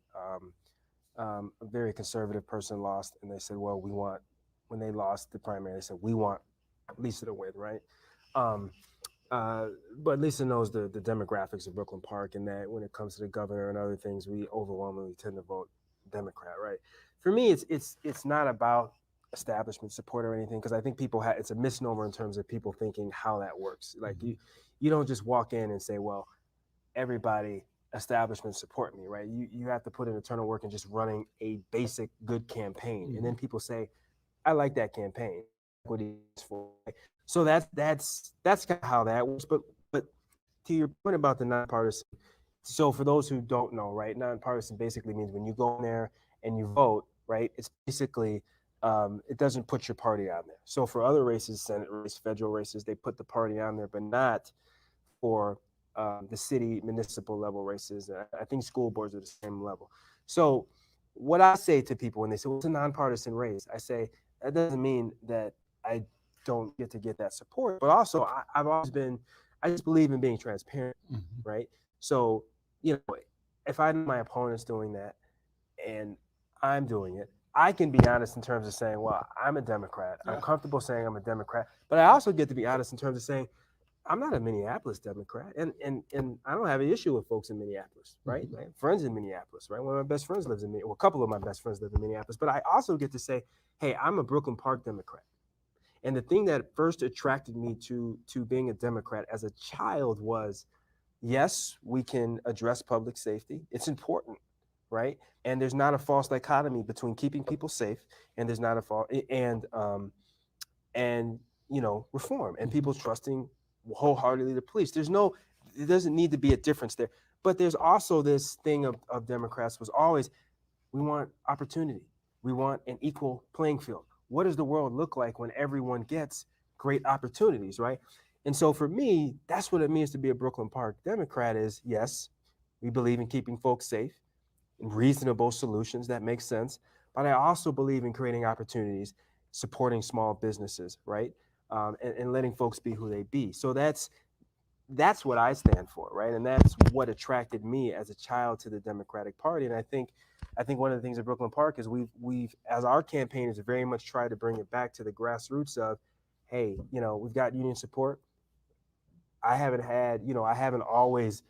A very conservative person lost, and they said, well, we want, when they lost the primary, they said, we want Lisa to win, right? Um, uh, but Lisa knows the demographics of Brooklyn Park, and that when it comes to the governor and other things, we overwhelmingly tend to vote Democrat, right? For me, it's not about establishment support or anything, because I think people have, it's a misnomer in terms of people thinking how that works. Like you don't just walk in and say, well, everybody establishment support me, right? You have to put in internal work and just running a basic good campaign, and then people say, I like that campaign. I like what he's for. So that's kind of how that works. But to your point about the nonpartisan, so for those who don't know, right, nonpartisan basically means when you go in there and you vote, right, it's basically it doesn't put your party on there. So for other races, Senate race, federal races, they put the party on there, but not for the city municipal level races. I think school boards are the same level. So what I say to people when they say, well, it's a nonpartisan race, I say that doesn't mean that I don't get to get that support, but also I've always been, I just believe in being transparent, Mhm. right? So, you know, if I know my opponent's doing that and I'm doing it, I can be honest in terms of saying, well, I'm a Democrat. I'm comfortable saying I'm a Democrat, but I also get to be honest in terms of saying, I'm not a Minneapolis Democrat, and I don't have an issue with folks in Minneapolis, right? Mhm. My friends in Minneapolis, right? One of my best friends lives in Minneapolis. Well, a couple of my best friends live in Minneapolis, but I also get to say, hey, I'm a Brooklyn Park Democrat. And the thing that first attracted me to being a Democrat as a child was, yes, we can address public safety. It's important, right? And there's not a false dichotomy between keeping people safe and there's not a false and reform and Mhm. people trusting wholeheartedly the police. There's no, it doesn't need to be a difference there. But there's also this thing of Democrats was always, we want opportunity, we want an equal playing field. What does the world look like when everyone gets great opportunities, right? And so for me, that's what it means to be a Brooklyn Park Democrat. Is yes, we believe in keeping folks safe, reasonable solutions that make sense. But I also believe in creating opportunities, supporting small businesses, right? And letting folks be who they be. So that's what I stand for, right? And that's what attracted me as a child to the Democratic Party. And I think one of the things at Brooklyn Park is we've as our campaigners very much tried to bring it back to the grassroots of, hey, we've got union support. I haven't always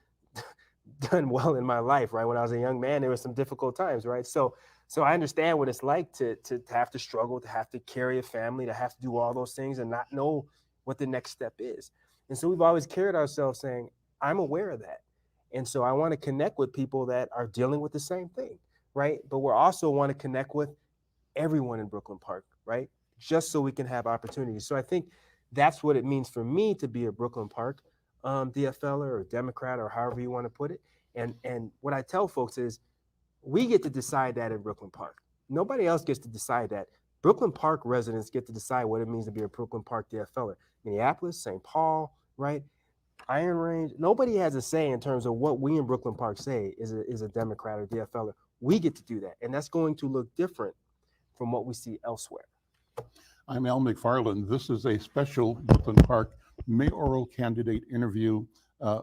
done well in my life, right? When I was a young man, there were some difficult times, right? So I understand what it's like to have to struggle, to have to carry a family, to have to do all those things and not know what the next step is. And so we've always carried ourselves saying, I'm aware of that. And so I want to connect with people that are dealing with the same thing, right? But we also want to connect with everyone in Brooklyn Park, right? Just so we can have opportunities. So I think that's what it means for me to be a Brooklyn Park DFLer or Democrat or however you want to put it. And what I tell folks is we get to decide that in Brooklyn Park. Nobody else gets to decide that. Brooklyn Park residents get to decide what it means to be a Brooklyn Park DFLer. Minneapolis, St. Paul, right? Iron Range. Nobody has a say in terms of what we in Brooklyn Park say is a Democrat or DFLer. We get to do that. And that's going to look different from what we see elsewhere. I'm Al McFarlane. This is a special Brooklyn Park mayoral candidate interview.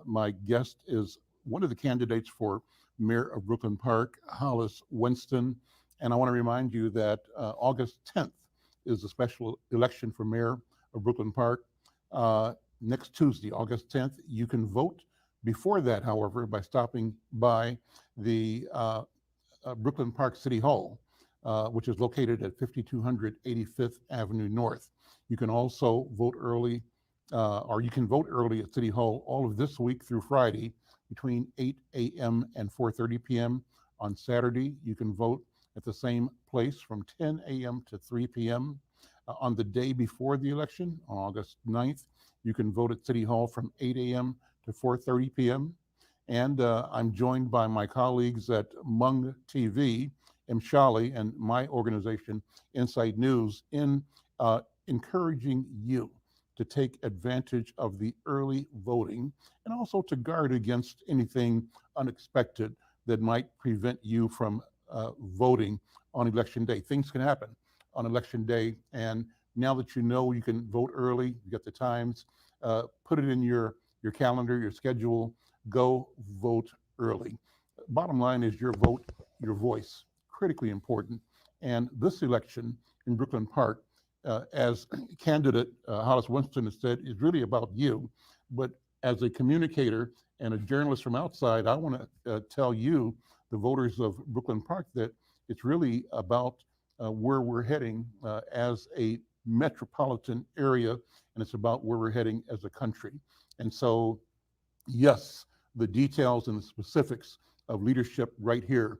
My guest is one of the candidates for mayor of Brooklyn Park, Hollis Winston. And I want to remind you that August 10th is the special election for mayor of Brooklyn Park. Next Tuesday, August 10th, you can vote before that, however, by stopping by the Brooklyn Park City Hall, which is located at 5200 85th Avenue North. You can also vote early, or you can vote early at City Hall all of this week through Friday between 8 a.m. and 4:30 p.m. On Saturday, you can vote at the same place from 10 a.m. to 3 p.m. On the day before the election, on August 9th, you can vote at City Hall from 8 a.m. to 4:30 p.m. And I'm joined by my colleagues at Mung TV. Mshali and my organization, Insight News, in encouraging you to take advantage of the early voting and also to guard against anything unexpected that might prevent you from voting on election day. Things can happen on election day, and now that you know you can vote early, you get the times, put it in your calendar, your schedule, go vote early. Bottom line is your vote, your voice, critically important. And this election in Brooklyn Park, as candidate Hollis Winston has said, is really about you. But as a communicator and a journalist from outside, I want to tell you, the voters of Brooklyn Park, that it's really about where we're heading as a metropolitan area, and it's about where we're heading as a country. And so, yes, the details and the specifics of leadership right here,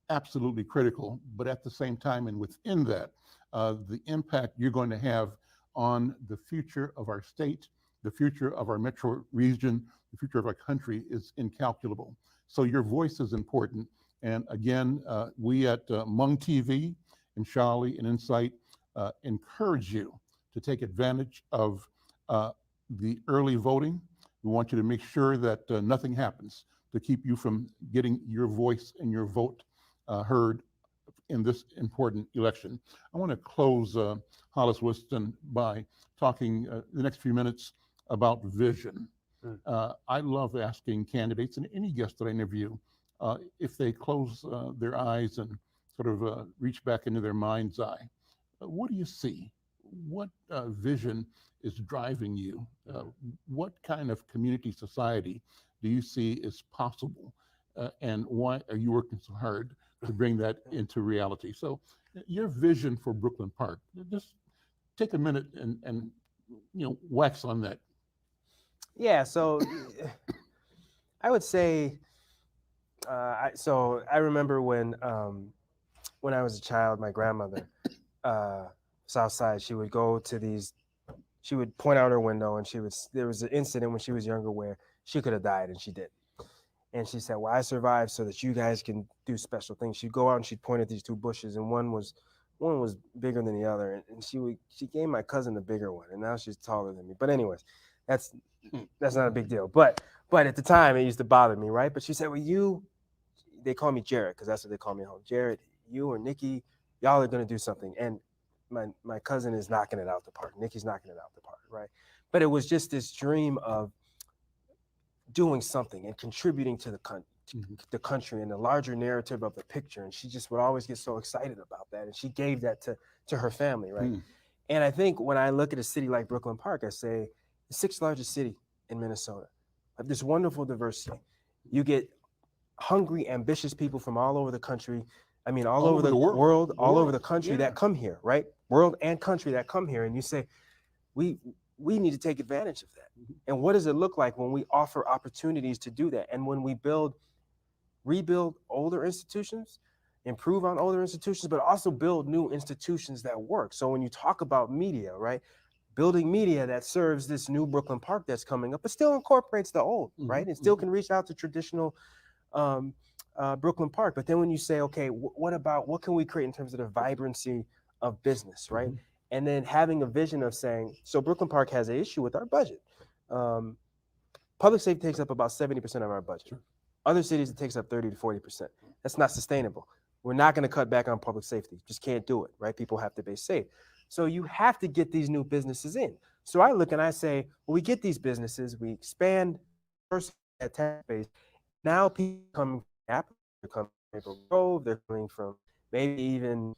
absolutely critical. But at the same time, and within that, the impact you're going to have on the future of our state, the future of our metro region, the future of our country is incalculable. So your voice is important. And again, we at Hmong TV and Shali and Insight encourage you to take advantage of the early voting. We want you to make sure that nothing happens to keep you from getting your voice and your vote heard in this important election. I want to close, Hollis Winston, by talking the next few minutes about vision. I love asking candidates and any guest that I interview if they close their eyes and sort of reach back into their mind's eye. What do you see? What vision is driving you? What kind of community society do you see is possible? And why are you working so hard to bring that into reality? So your vision for Brooklyn Park, just take a minute and wax on that. Yeah, so I would say, I remember when I was a child, my grandmother, Southside, she would go to these, she would point out her window, and there was an incident when she was younger where she could have died and she did. And she said, well, I survived so that you guys can do special things. She'd go out and she'd point at these two bushes, and one was bigger than the other. And she gave my cousin the bigger one, and now she's taller than me. But anyways, that's not a big deal. But at the time, it used to bother me, right? But she said, well, they call me Jared, because that's what they call me at home. Jared, you or Nikki, y'all are going to do something. And my cousin is knocking it out the park. Nikki's knocking it out the park, right? But it was just this dream of doing something and contributing to the country and the larger narrative of the picture. And she just would always get so excited about that. And she gave that to her family, right? And I think when I look at a city like Brooklyn Park, I say the sixth largest city in Minnesota, of this wonderful diversity. You get hungry, ambitious people from all over the country. I mean, all over the world, all over the country that come here, right? World and country that come here. And you say, we need to take advantage of that. And what does it look like when we offer opportunities to do that? And when we rebuild older institutions, improve on older institutions, but also build new institutions that work. So when you talk about media, right? Building media that serves this new Brooklyn Park that's coming up, but still incorporates the old, right? And still can reach out to traditional Brooklyn Park. But then when you say, okay, what can we create in terms of the vibrancy of business, right? And then having a vision of saying, so Brooklyn Park has an issue with our budget. Public safety takes up about 70% of our budget. Other cities, it takes up 30 to 40%. That's not sustainable. We're not going to cut back on public safety. Just can't do it, right? People have to be safe. So you have to get these new businesses in. So I look and I say, well, we get these businesses, we expand first at tax base. Now people coming from Apple, they're coming from Maple Grove, they're coming from maybe even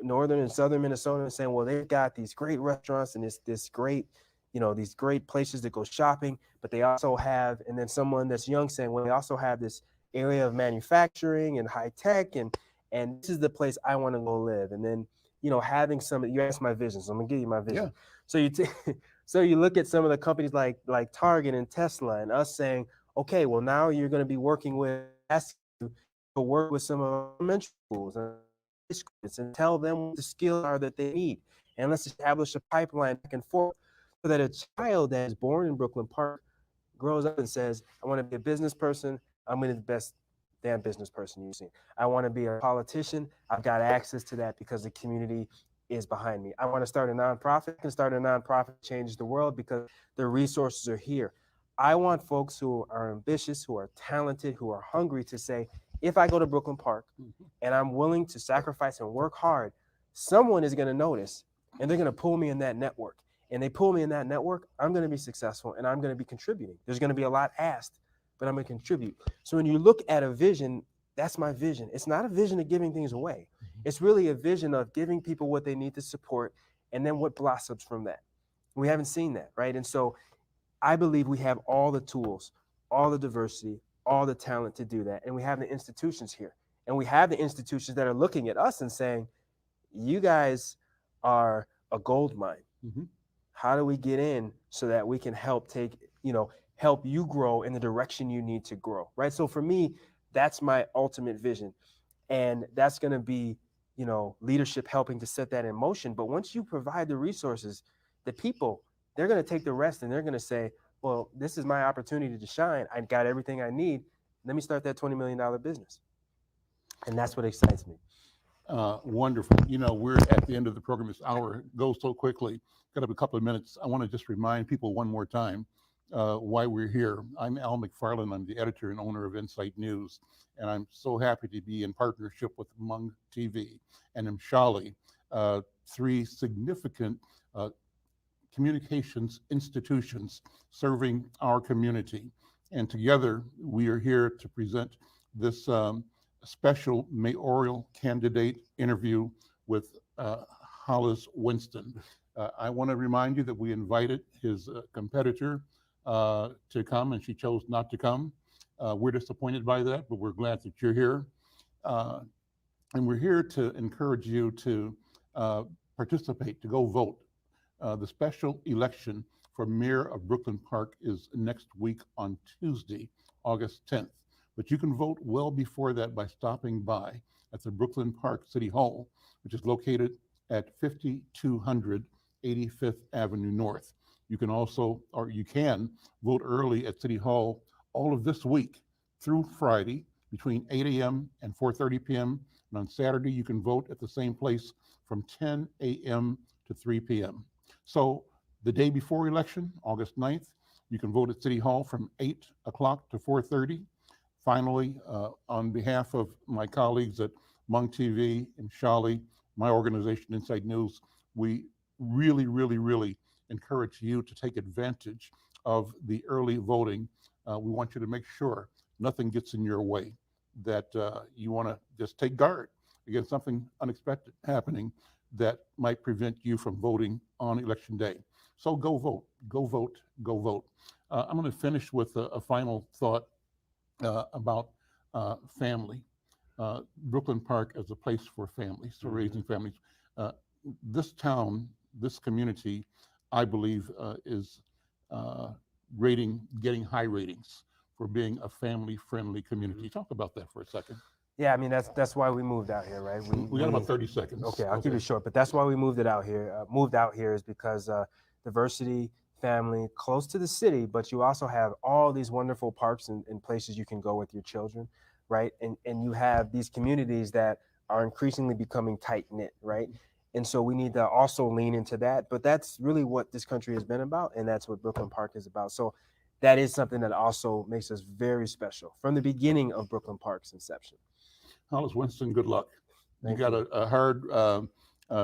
northern and southern Minnesota, and saying, well, they've got these great restaurants and this great, these great places to go shopping, but they also have, and then someone that's young saying, well, they also have this area of manufacturing and high tech, and this is the place I want to go live. And then, having you asked my vision, so I'm gonna give you my vision. Yeah. So you look at some of the companies like Target and Tesla, and us saying, okay, well, now you're going to be working with to work with some elementary schools and tell them what the skills are that they need, and let's establish a pipeline back and forth so that a child that is born in Brooklyn Park grows up and says, I want to be a business person. I'm going to invest damn business person you've seen. I want to be a politician. I've got access to that because the community is behind me. I want to start a nonprofit. I can start a nonprofit that changes the world because the resources are here. I want folks who are ambitious, who are talented, who are hungry to say, if I go to Brooklyn Park and I'm willing to sacrifice and work hard, someone is going to notice and they're going to pull me in that network. And they pull me in that network, I'm going to be successful and I'm going to be contributing. There's going to be a lot asked, but I'm going to contribute. So when you look at a vision, that's my vision. It's not a vision of giving things away. It's really a vision of giving people what they need to support and then what blossoms from that. We haven't seen that, right? And so I believe we have all the tools, all the diversity, all the talent to do that. And we have the institutions here. And we have the institutions that are looking at us and saying, you guys are a gold mine. Mm-hmm. How do we get in so that we can help help you grow in the direction you need to grow, right? So for me, that's my ultimate vision. And that's going to be, leadership helping to set that in motion. But once you provide the resources, the people, they're going to take the rest and they're going to say, well, this is my opportunity to shine. I got everything I need. Let me start that $20 million business. And that's what excites me. Wonderful. We're at the end of the program. This hour goes so quickly. Got up a couple of minutes. I want to just remind people one more time why we're here. I'm Al McFarlane. I'm the editor and owner of Insight News, and I'm so happy to be in partnership with Mung TV and McFarlane, three significant communications institutions serving our community. And together, we are here to present this special mayoral candidate interview with Hollis Winston. I want to remind you that we invited his competitor to come, and she chose not to come. We're disappointed by that, but we're glad that you're here. And we're here to encourage you to participate, to go vote. The special election for mayor of Brooklyn Park is next week on Tuesday, August 10th. But you can vote well before that by stopping by at the Brooklyn Park City Hall, which is located at 5200 85th Avenue North. You can vote early at City Hall all of this week through Friday between 8 a.m. and 4:30 p.m. And on Saturday, you can vote at the same place from 10 a.m. to 3 p.m. So the day before election, August 9th, you can vote at City Hall from 8 o'clock to 4:30. Finally, on behalf of my colleagues at Mung TV and Shali, my organization, Inside News, we really, really, really encourage you to take advantage of the early voting. We want you to make sure nothing gets in your way, that you want to just take guard against something unexpected happening that might prevent you from voting on election day. So go vote, go vote, go vote. I'm going to finish with a final thought about family. Brooklyn Park as a place for families, for raising families. This town, this community, I believe, is getting high ratings for being a family-friendly community. Talk about that for a second. Yeah, I mean that's why we moved out here, right? We got about 30 seconds. Okay, I'll keep it short, but that's why we moved out here is because diversity, family, close to the city, but you also have all these wonderful parks and places you can go with your children, right? And you have these communities that are increasingly becoming tight-knit, right? And so we need to also lean into that. But that's really what this country has been about, and that's what Brooklyn Park is about. So that is something that also makes us very special from the beginning of Brooklyn Park's inception. Hollis Winston, good luck. Thank you got a hard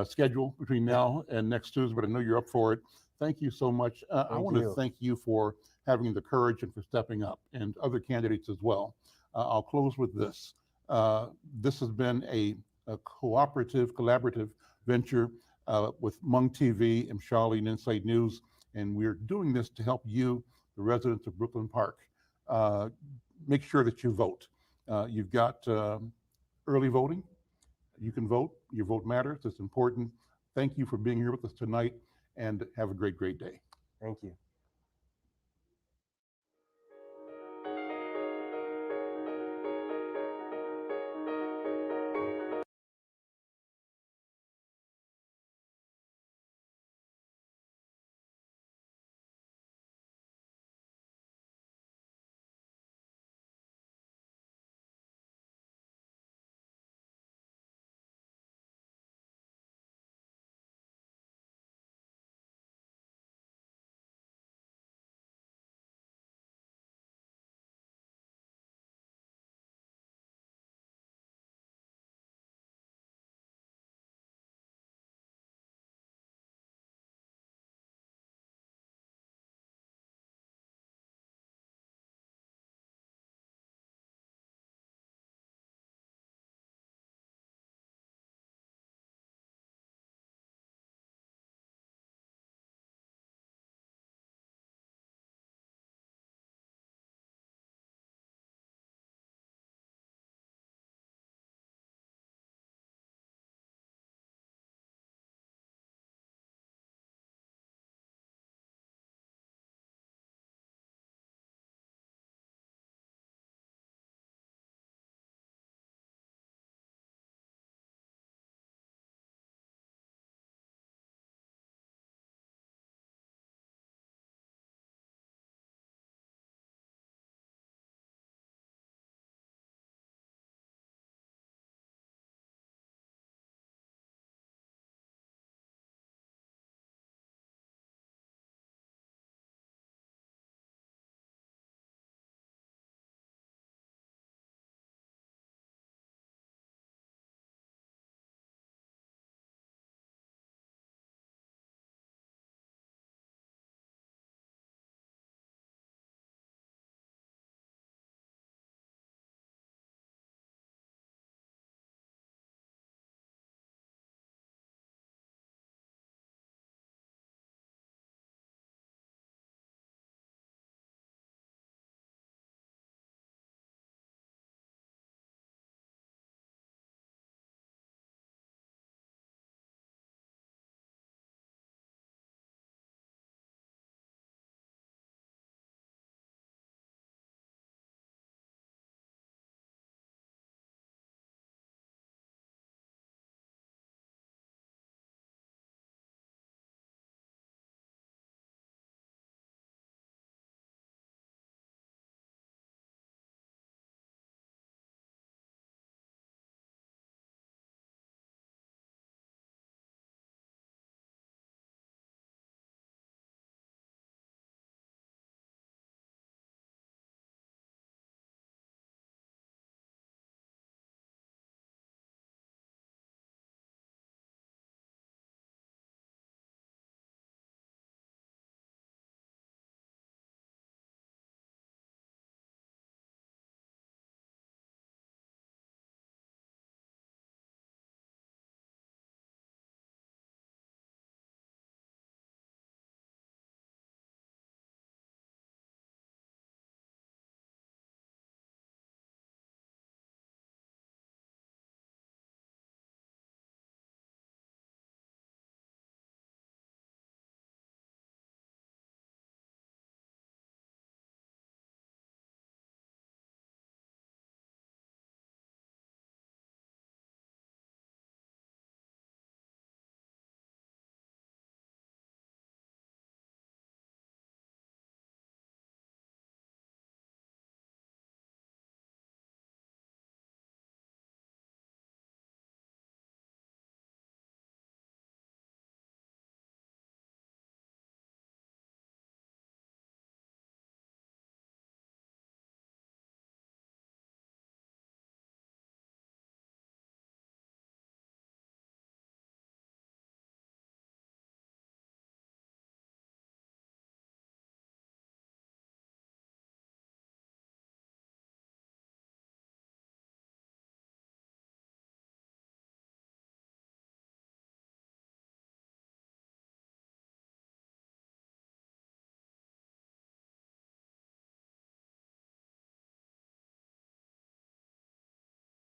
schedule between now and next Tuesday, but I know you're up for it. Thank you so much. I want to thank you for having the courage and for stepping up, and other candidates as well. I'll close with this. This has been a collaborative venture with Mung TV and Charlie and Insight News, and we're doing this to help you, the residents of Brooklyn Park. Make sure that you vote. You've got early voting. You can vote. Your vote matters. It's important. Thank you for being here with us tonight, and have a great, great day. Thank you.